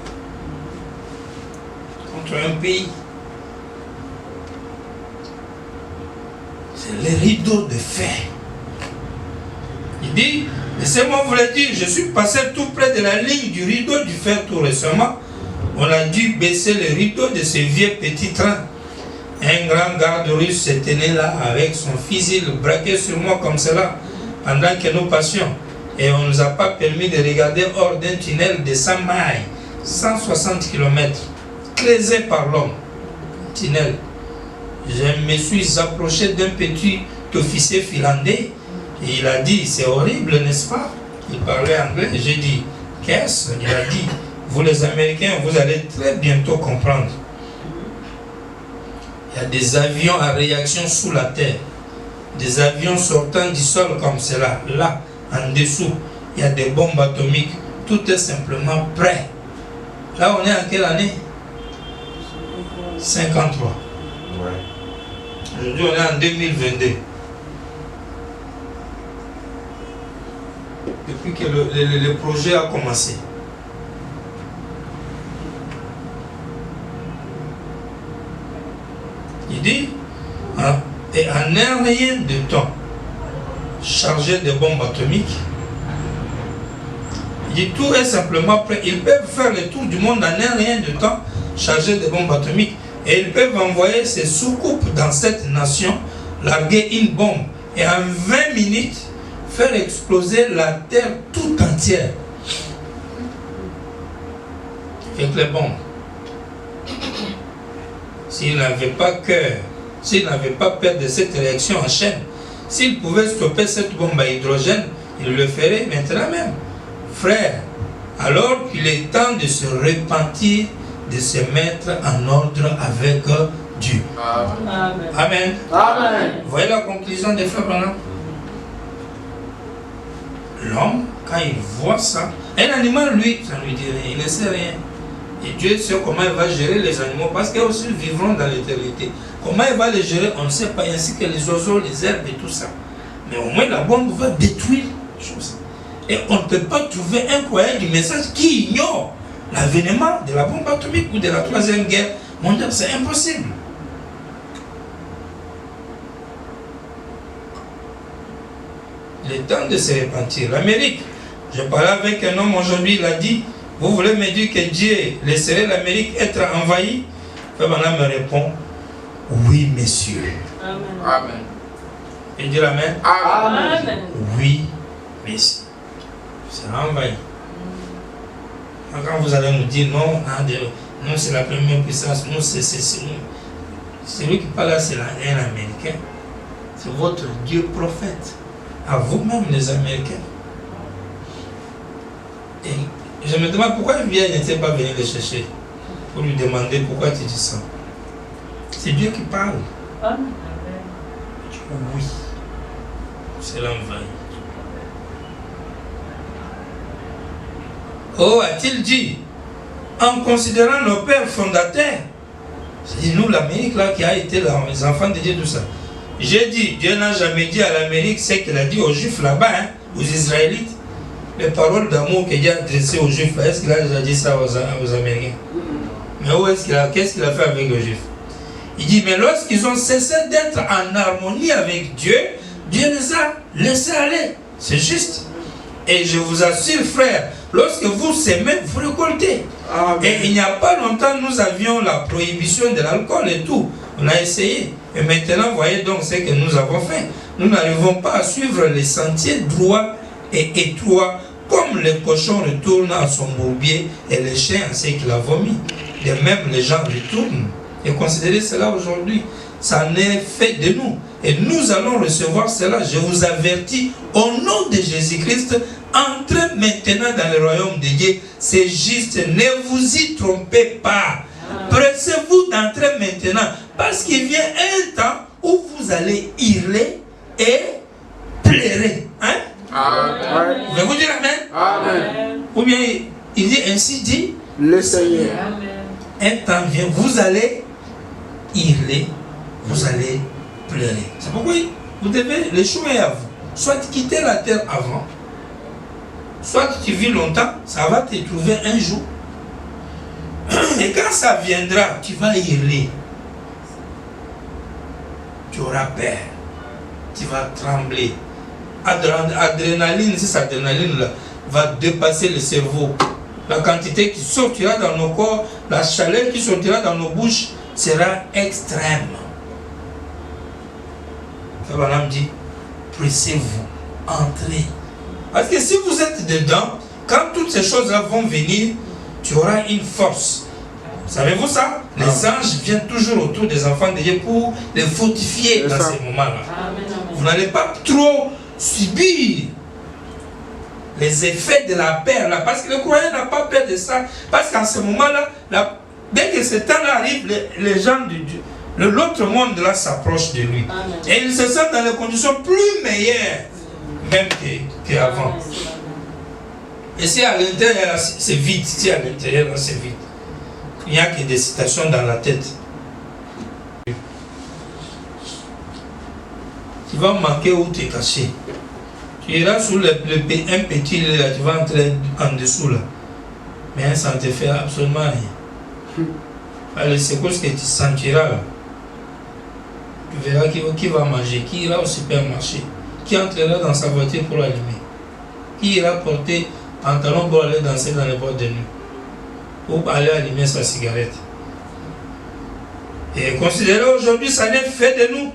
contre un pays. C'est le rideau de fer. Il dit, laissez-moi vous le dire, je suis passé tout près de la ligne du rideau du fer tout récemment. On a dû baisser le rideau de ce vieux petit train. Un grand garde russe se tenait là avec son fusil braqué sur moi comme cela pendant que nous passions. Et on ne nous a pas permis de regarder hors d'un tunnel de 100 mailles, 160 km, creusé par l'homme. Tunnel. Je me suis approché d'un petit officier finlandais et il a dit, c'est horrible, n'est-ce pas? Il parlait anglais. J'ai dit, qu'est-ce? Il a dit, vous les Américains, vous allez très bientôt comprendre. Il y a des avions à réaction sous la terre, des avions sortant du sol comme cela. Là, en dessous, il y a des bombes atomiques. Tout est simplement prêt. Là, on est en quelle année? 53. Aujourd'hui, on est en 2022. Depuis que le projet a commencé. Il dit, hein, et en un rien de temps, chargé de bombes atomiques, il dit tout est simplement prêt. Ils peuvent faire le tour du monde en un rien de temps, chargé de bombes atomiques, et ils peuvent envoyer ces soucoupes dans cette nation, larguer une bombe, et en 20 minutes, faire exploser la terre tout entière. Avec les bombes. S'ils n'avaient pas cœur, s'ils n'avaient pas peur de cette réaction en chaîne, s'ils pouvaient stopper cette bombe à hydrogène, ils le feraient maintenant même. Frère, alors qu'il est temps de se repentir, de se mettre en ordre avec Dieu. Amen. Amen. Amen. Vous voyez la conclusion des frères Branham? L'homme, quand il voit ça, un animal, lui, ça ne lui dit rien, il ne sait rien. Et Dieu sait comment il va gérer les animaux, parce qu'ils aussi vivront dans l'éternité. Comment il va les gérer, on ne sait pas, ainsi que les oiseaux, les herbes et tout ça. Mais au moins, la bombe va détruire les choses. Et on ne peut pas trouver un croyant du message qui ignore l'avènement de la bombe atomique ou de la troisième guerre mondiale. C'est impossible. Il est temps de se repentir. L'Amérique, je parlais avec un homme aujourd'hui, il a dit, vous voulez me dire que Dieu laisserait l'Amérique être envahie? Frère Branham me répond, oui, messieurs. Amen. Amen. Et dire Amen. Amen. Oui, messieurs. C'est envahi. Quand vous allez nous dire non, non c'est la première puissance, non, c'est celui qui parle là, c'est un Américain. C'est votre Dieu prophète. À vous-même, les Américains. Et je me demande pourquoi il n'était pas venu le chercher pour lui demander pourquoi tu dis ça. C'est Dieu qui parle. Amen. Oui. C'est l'envahi. Oh, a-t-il dit, en considérant nos pères fondateurs, c'est nous l'Amérique là qui a été là, les enfants de Dieu, tout ça. J'ai dit, Dieu n'a jamais dit à l'Amérique ce qu'il a dit aux Juifs là-bas, aux Israélites. les paroles d'amour qu'il a adressées aux Juifs, est-ce qu'il a déjà dit ça aux Américains? Mais où est-ce qu'est-ce qu'il a fait avec les Juifs? Il dit, mais lorsqu'ils ont cessé d'être en harmonie avec Dieu, Dieu les a laissés aller. C'est juste. Et je vous assure, frère, lorsque vous s'aimez, vous récoltez. Amen. Et il n'y a pas longtemps, nous avions la prohibition de l'alcool et tout. On a essayé. Et maintenant, voyez donc ce que nous avons fait. Nous n'arrivons pas à suivre les sentiers droits et étroits, comme le cochon retourne à son bourbier et le chien à ce qu'il a vomi. De même, les gens retournent. Et considérez cela aujourd'hui. Ça en est fait de nous. Et nous allons recevoir cela. Je vous avertis, au nom de Jésus-Christ, entrez maintenant dans le royaume de Dieu. C'est juste, ne vous y trompez pas. Pressez-vous d'entrer maintenant. Parce qu'il vient un temps où vous allez hurler et pleurer. Hein? Amen. Vous pouvez vous dire Amen? Amen. Ou bien il dit ainsi dit le Seigneur. Amen. Un temps vient, vous allez hurler, vous allez pleurer. C'est pourquoi vous devez, le choix est à vous. Soit quitter la terre avant, soit tu vis longtemps, ça va te trouver un jour. Et quand ça viendra, tu vas hurler. Tu auras peur. Tu vas trembler. Adrénaline, cette adrénaline là, va dépasser le cerveau. La quantité qui sortira dans nos corps, la chaleur qui sortira dans nos bouches sera extrême. Frère dit, pressez-vous, entrez. Parce que si vous êtes dedans, quand toutes ces choses-là vont venir, tu auras une force. Savez-vous ça? Les anges viennent toujours autour des enfants de Dieu pour les fortifier dans ces moments-là. Vous n'allez pas trop subir les effets de la peur là, parce que le croyant n'a pas peur de ça, parce qu'en ce moment-là, dès que ce temps-là arrive, les gens de l'autre monde là s'approchent de lui. Amen. Et il se sent dans des conditions plus meilleures même qu'avant. Et si à l'intérieur c'est vide, si à l'intérieur c'est vide, il n'y a que des citations dans la tête. Tu vas manquer où tu es caché. Tu iras sous un petit lit là, tu vas entrer en dessous là. Mais ça ne te fait absolument rien. Les secousses que tu sentiras là, tu verras qui va manger, qui ira au supermarché, qui entrera dans sa voiture pour l'allumer, qui ira porter pantalon pour aller danser dans les boîtes de nuit, pour aller allumer sa cigarette. Et considérez aujourd'hui, ça n'est fait de nous.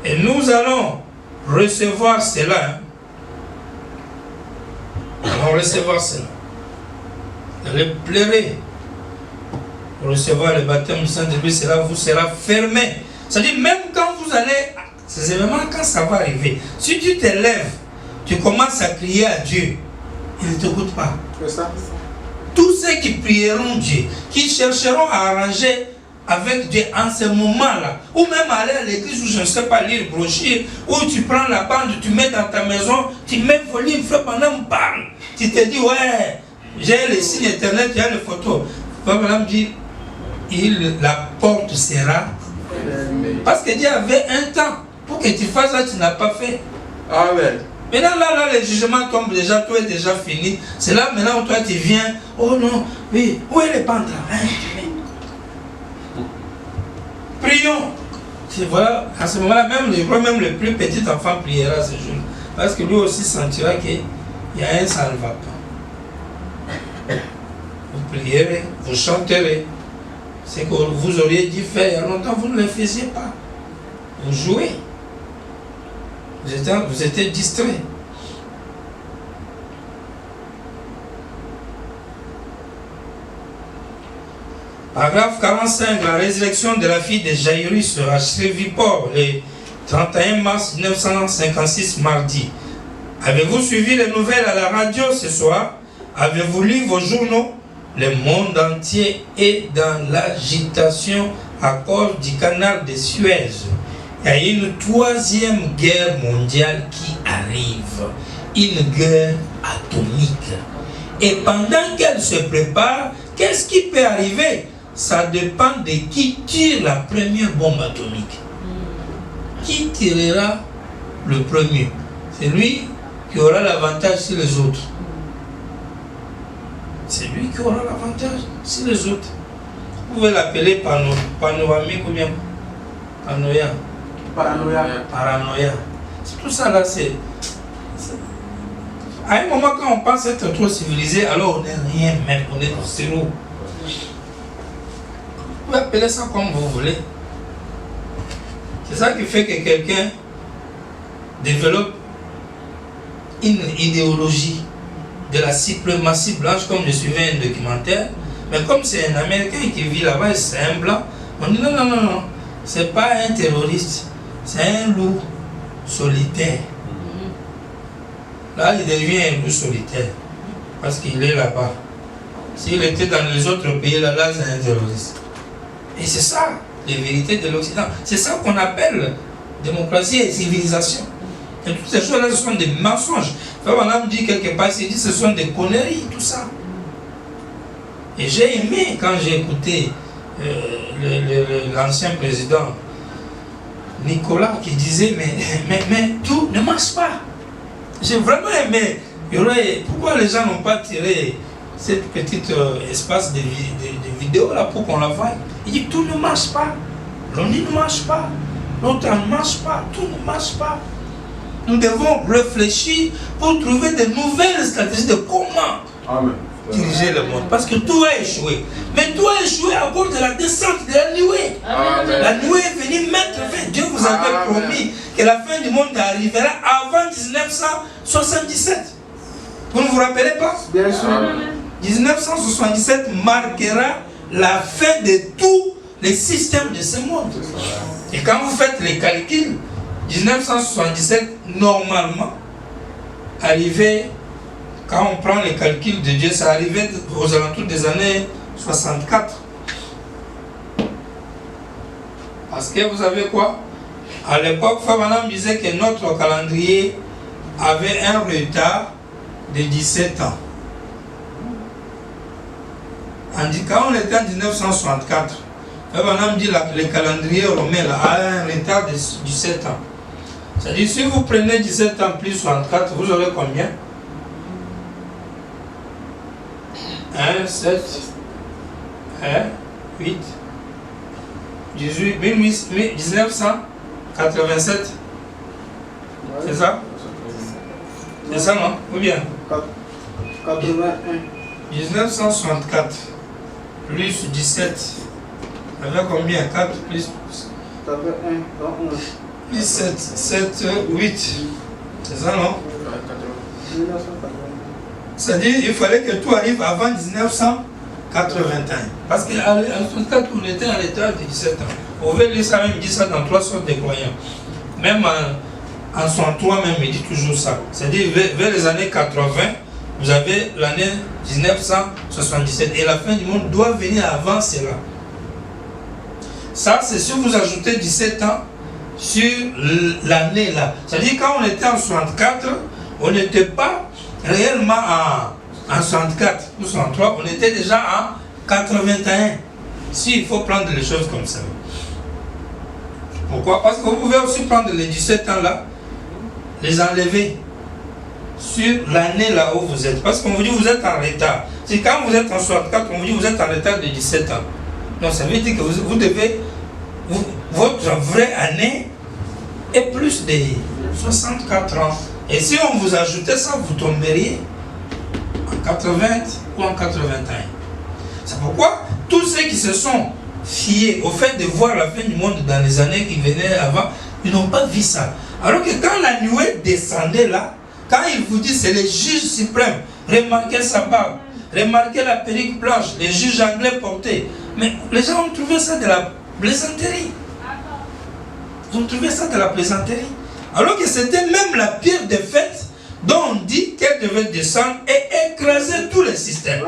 Et nous allons recevoir cela. Nous allons recevoir cela. Vous allez pleurer. Pour recevoir le baptême du Saint-Esprit, cela vous sera fermé. C'est-à-dire, même quand vous allez, c'est vraiment quand ça va arriver. Si tu te lèves, tu commences à crier à Dieu, il ne t'écoute pas. C'est ça. Tous ceux qui prieront Dieu, qui chercheront à arranger avec Dieu en ce moment-là, ou même aller à l'église où je ne sais pas lire brochure, où tu prends la bande, tu mets dans ta maison, tu mets volume, frère, pendant qu'on parle. Tu te dis, ouais, j'ai les signes internet, j'ai les photos. Frère, dit, la porte sera. Parce que Dieu avait un temps pour que tu fasses ça, tu n'as pas fait. Amen. Maintenant, là, les jugements tombent déjà, tout est déjà fini. C'est là maintenant où toi tu viens, oh non, oui, où est le pantalon? Prions. Voilà, à ce moment-là, même, je crois même le plus petit enfant priera ce jour. Parce que lui aussi sentira qu'il y a un ça ne va pas. Vous prierez, vous chanterez. C'est que vous auriez dû faire il y a longtemps, vous ne le faisiez pas. Vous jouez. Vous étiez distrait. Paragraphe 45, la résurrection de la fille de Jairus à Shreveport, le 31 mars 1956, mardi. Avez-vous suivi les nouvelles à la radio ce soir? Avez-vous lu vos journaux? Le monde entier est dans l'agitation à cause du canal de Suez. Il y a une troisième guerre mondiale qui arrive, une guerre atomique. Et pendant qu'elle se prépare, qu'est-ce qui peut arriver? Ça dépend de qui tire la première bombe atomique. Qui tirera le premier? C'est lui qui aura l'avantage sur les autres. c'est lui qui aura l'avantage sur les autres. Vous pouvez l'appeler panoramique ou bien paranoïa. Tout ça là, c'est... À un moment, quand on pense être trop civilisé, alors on n'est rien même, on est zéro. Vous pouvez appeler ça comme vous voulez. C'est ça qui fait que quelqu'un développe une idéologie de la suprématie blanche, comme je suivais un documentaire. Mais comme c'est un Américain qui vit là-bas et c'est un blanc, on dit non, c'est pas un terroriste, c'est un loup solitaire. Là, il devient un loup solitaire parce qu'il est là-bas. S'il était dans les autres pays, là c'est un terroriste. Et c'est ça, les vérités de l'Occident. C'est ça qu'on appelle démocratie et civilisation. Et toutes ces choses-là, ce sont des mensonges. Madame dit quelque part, il dit ce sont des conneries, tout ça. Et j'ai aimé quand j'ai écouté l'ancien président Nicolas qui disait mais tout ne marche pas. J'ai vraiment aimé. Pourquoi les gens n'ont pas tiré cette petite espace de vidéo là pour qu'on la voie? Il dit tout ne marche pas. l'ONU ne marche pas. L'autre ne marche pas. Tout ne marche pas. Nous devons réfléchir pour trouver de nouvelles stratégies de comment diriger le monde. Parce que tout a échoué. Mais tout a échoué à cause de la descente de la nuée. La nuée est venue mettre fin. Dieu vous avait promis que la fin du monde arrivera avant 1977. Vous ne vous rappelez pas? Bien sûr. 1977 marquera la fin de tous les systèmes de ce monde. Et quand vous faites les calculs, 1977, normalement, arrivé, quand on prend les calculs de Dieu, ça arrivait aux alentours des années 64. Parce que vous savez quoi? À l'époque, Favanam disait que notre calendrier avait un retard de 17 ans. Quand on était en 1964, Favanam dit que le calendrier romain là, a un retard de 17 ans. C'est-à-dire, si vous prenez 17 ans plus 64, vous aurez combien? 1, 7, 1, 8, 18, 1987. C'est ça? C'est ça, non? Ou bien? 81. 1964 plus 17. Ça fait combien? 4 plus 81. plus 7, 7, 8. C'est ça, non? 1980. C'est-à-dire qu'il fallait que tout arrive avant 1981. Parce qu'en 1964, on était en retard de 17 ans. On veut lire ça, même dit ça dans 3 sortes de croyants. Même en 63, même, il dit toujours ça. C'est-à-dire vers les années 80, vous avez l'année 1977. Et la fin du monde doit venir avant cela. Ça, c'est si vous ajoutez 17 ans sur l'année là. C'est-à-dire quand on était en 64, on n'était pas réellement en 64 ou 63, on était déjà en 81. Si, il faut prendre les choses comme ça. Pourquoi? Parce que vous pouvez aussi prendre les 17 ans là, les enlever sur l'année là où vous êtes. Parce qu'on vous dit vous êtes en retard. C'est quand vous êtes en 64, on vous dit vous êtes en retard de 17 ans. Donc ça veut dire que vous devez, votre vraie année est plus de 64 ans. Et si on vous ajoutait ça, vous tomberiez en 80 ou en 81. C'est pourquoi tous ceux qui se sont fiés au fait de voir la fin du monde dans les années qui venaient avant, ils n'ont pas vu ça. Alors que quand la nuée descendait là, quand il vous dit c'est les juges suprêmes, remarquez sa barbe, remarquez la perruque blanche, les juges anglais portés. Mais les gens ont trouvé ça de la plaisanterie. Ils ont trouvé ça de la plaisanterie. Alors que c'était même la pierre de fête dont on dit qu'elle devait descendre et écraser tous les systèmes.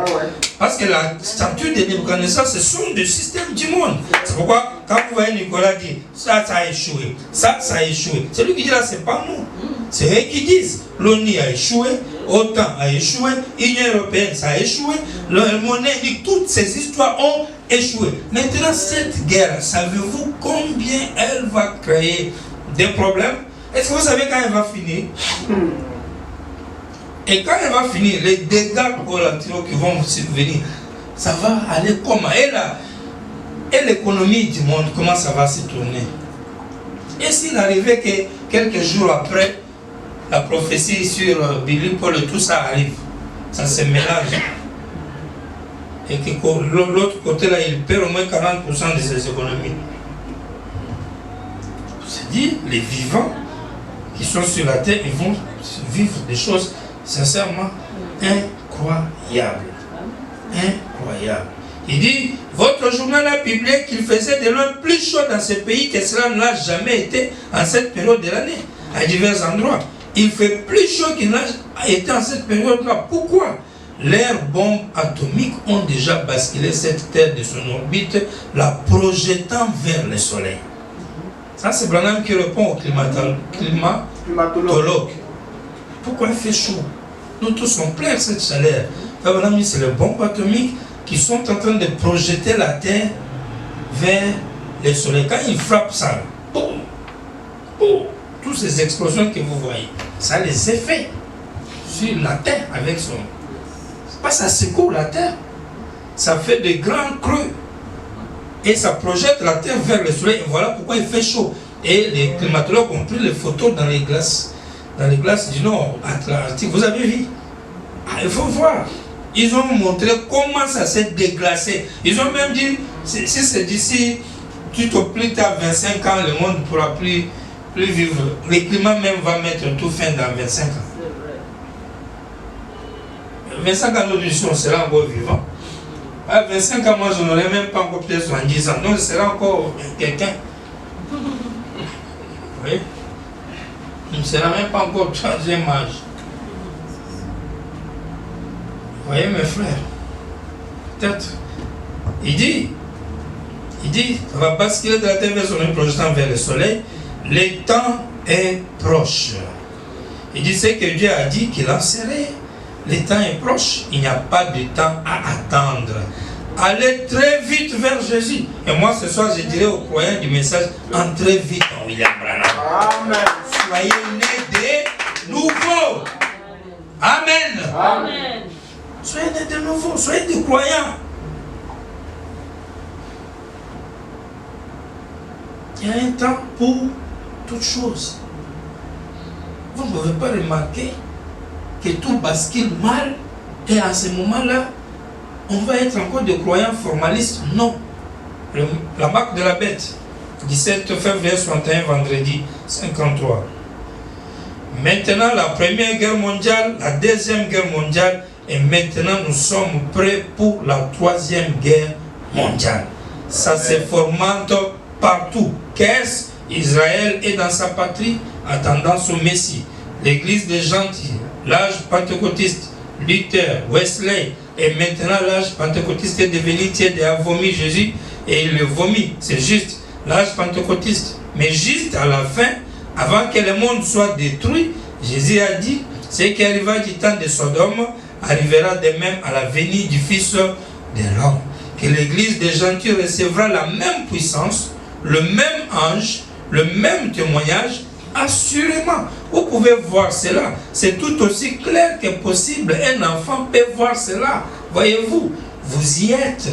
Parce que la statue de Nebuchadnezzar, ce sont des systèmes du monde. C'est pourquoi, quand vous voyez Nicolas dire ça a échoué, ça a échoué, c'est lui qui dit là, c'est pas nous. C'est eux qui disent l'ONU a échoué, OTAN a échoué, l'Union européenne ça a échoué, le monnaie dit toutes ces histoires ont échoué. Maintenant, cette guerre, savez-vous combien elle va créer des problèmes? Est-ce que vous savez quand elle va finir? Et quand elle va finir, les dégâts collatéraux qui vont survenir, ça va aller comment? Et l'économie du monde, comment ça va se tourner? Et s'il arrivait que quelques jours après, la prophétie sur Billy Paul et tout ça arrive, ça se mélange. Et que l'autre côté là, il perd au moins 40% de ses économies. C'est-à-dire, les vivants qui sont sur la terre, ils vont vivre des choses sincèrement incroyables. Incroyables. Il dit, votre journal a publié qu'il faisait de loin plus chaud dans ce pays que cela n'a jamais été en cette période de l'année, à divers endroits. Il fait plus chaud qu'il n'a été en cette période-là. Pourquoi? Leurs bombes atomiques ont déjà basculé cette terre de son orbite, la projetant vers le soleil. Ça, c'est Branham qui répond au climatologue. Pourquoi il fait chaud? Nous tous on plaît cette chaleur. Branham dit c'est les bombes atomiques qui sont en train de projeter la terre vers le soleil. Quand ils frappent ça, boum, boum, toutes ces explosions que vous voyez, ça a les effets sur la terre avec son... C'est pas ça secoue la terre, ça fait de grands creux et ça projette la terre vers le soleil. Et voilà pourquoi il fait chaud. Et les climatologues ont pris les photos dans les glaces du nord Atlantique. Vous avez vu? Il faut voir. Ils ont montré comment ça s'est déglacé. Ils ont même dit, si c'est d'ici, tout au plus tard 25 ans, le monde ne pourra plus vivre. Le climat même va mettre tout fin dans 25 ans. 25 ans, nous on sera encore vivant. À 25 ans, moi, je n'aurais même pas encore peut-être 70 ans. Donc, je serai encore quelqu'un. Oui. Je ne serai même pas encore 3e âge. Vous voyez mes frères? Peut-être. Il dit, on va basculer de la terre vers son projetant vers le soleil. Le temps est proche. Il dit ce que Dieu a dit qu'il en serait. Le temps est proche. Il n'y a pas de temps à attendre. Allez très vite vers Jésus. Et moi ce soir je dirais aux croyants du message, entrez vite en William Branham. Amen. Soyez nés de nouveau. Amen. Amen. Soyez nés de nouveau, soyez des croyants. Il y a un temps pour toutes choses. Vous ne pouvez pas remarquer que tout bascule mal et à ce moment-là, on va être encore des croyants formalistes. Non. La marque de la bête, 17 février 61, vendredi 53. Maintenant, la Première Guerre mondiale, la Deuxième Guerre mondiale, et maintenant nous sommes prêts pour la Troisième Guerre mondiale. Ça se fomente partout. Qu'est-ce? Israël est dans sa patrie, attendant son Messie. L'Église des gentils, l'âge pentecôtiste, Luther, Wesley, et maintenant l'âge pentecôtiste est devenu tiède et a vomi Jésus, et il le vomit. C'est juste l'âge pentecôtiste. Mais juste à la fin, avant que le monde soit détruit, Jésus a dit, ce qui arriva du temps de Sodome arrivera de même à la venue du Fils de l'homme. Que l'Église des gentils recevra la même puissance, le même ange, le même témoignage, assurément. Vous pouvez voir cela. C'est tout aussi clair que possible. Un enfant peut voir cela. Voyez-vous, vous y êtes.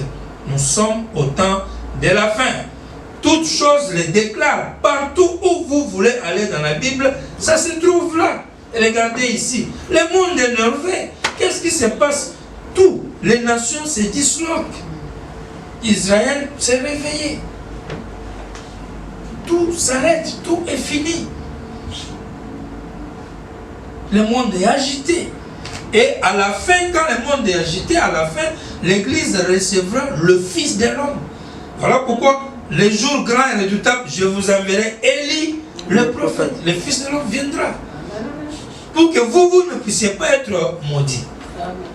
Nous sommes au temps de la fin. Toutes choses les déclarent. Partout où vous voulez aller dans la Bible, ça se trouve là. Regardez ici. Le monde est énervé. Qu'est-ce qui se passe? Tout. Les nations se disloquent. Israël s'est réveillé. Tout s'arrête. Tout est fini. Le monde est agité. Et à la fin, quand le monde est agité, à la fin, l'Église recevra le Fils de l'homme. Voilà pourquoi, les jours grands et redoutables, je vous enverrai Élie, le prophète. Le Fils de l'homme viendra. Pour que vous ne puissiez pas être maudits.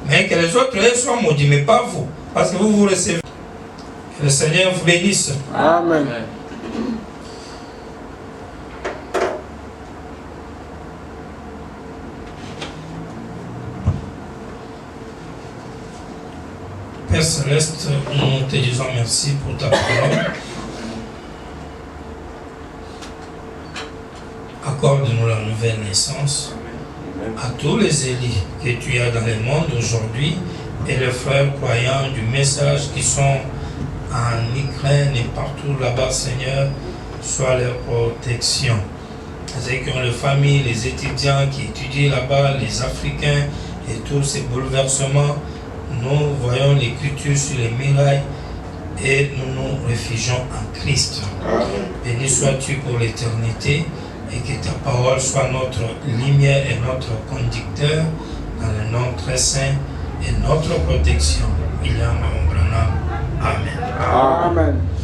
Mais que les autres soient maudits, mais pas vous. Parce que vous recevez. Que le Seigneur vous bénisse. Amen. Père Céleste, nous te disons merci pour ta parole. Accorde-nous la nouvelle naissance. À tous les Élis que tu as dans le monde aujourd'hui et les frères croyants du message qui sont en Ukraine et partout là-bas, Seigneur, soit leur protection. Ceux qui ont les familles, les étudiants qui étudient là-bas, les Africains et tous ces bouleversements, nous voyons l'écriture sur les murailles et nous nous réfugions en Christ. Béni sois-tu pour l'éternité et que ta parole soit notre lumière et notre conducteur dans le nom très saint et notre protection. William Branham. Amen. Amen.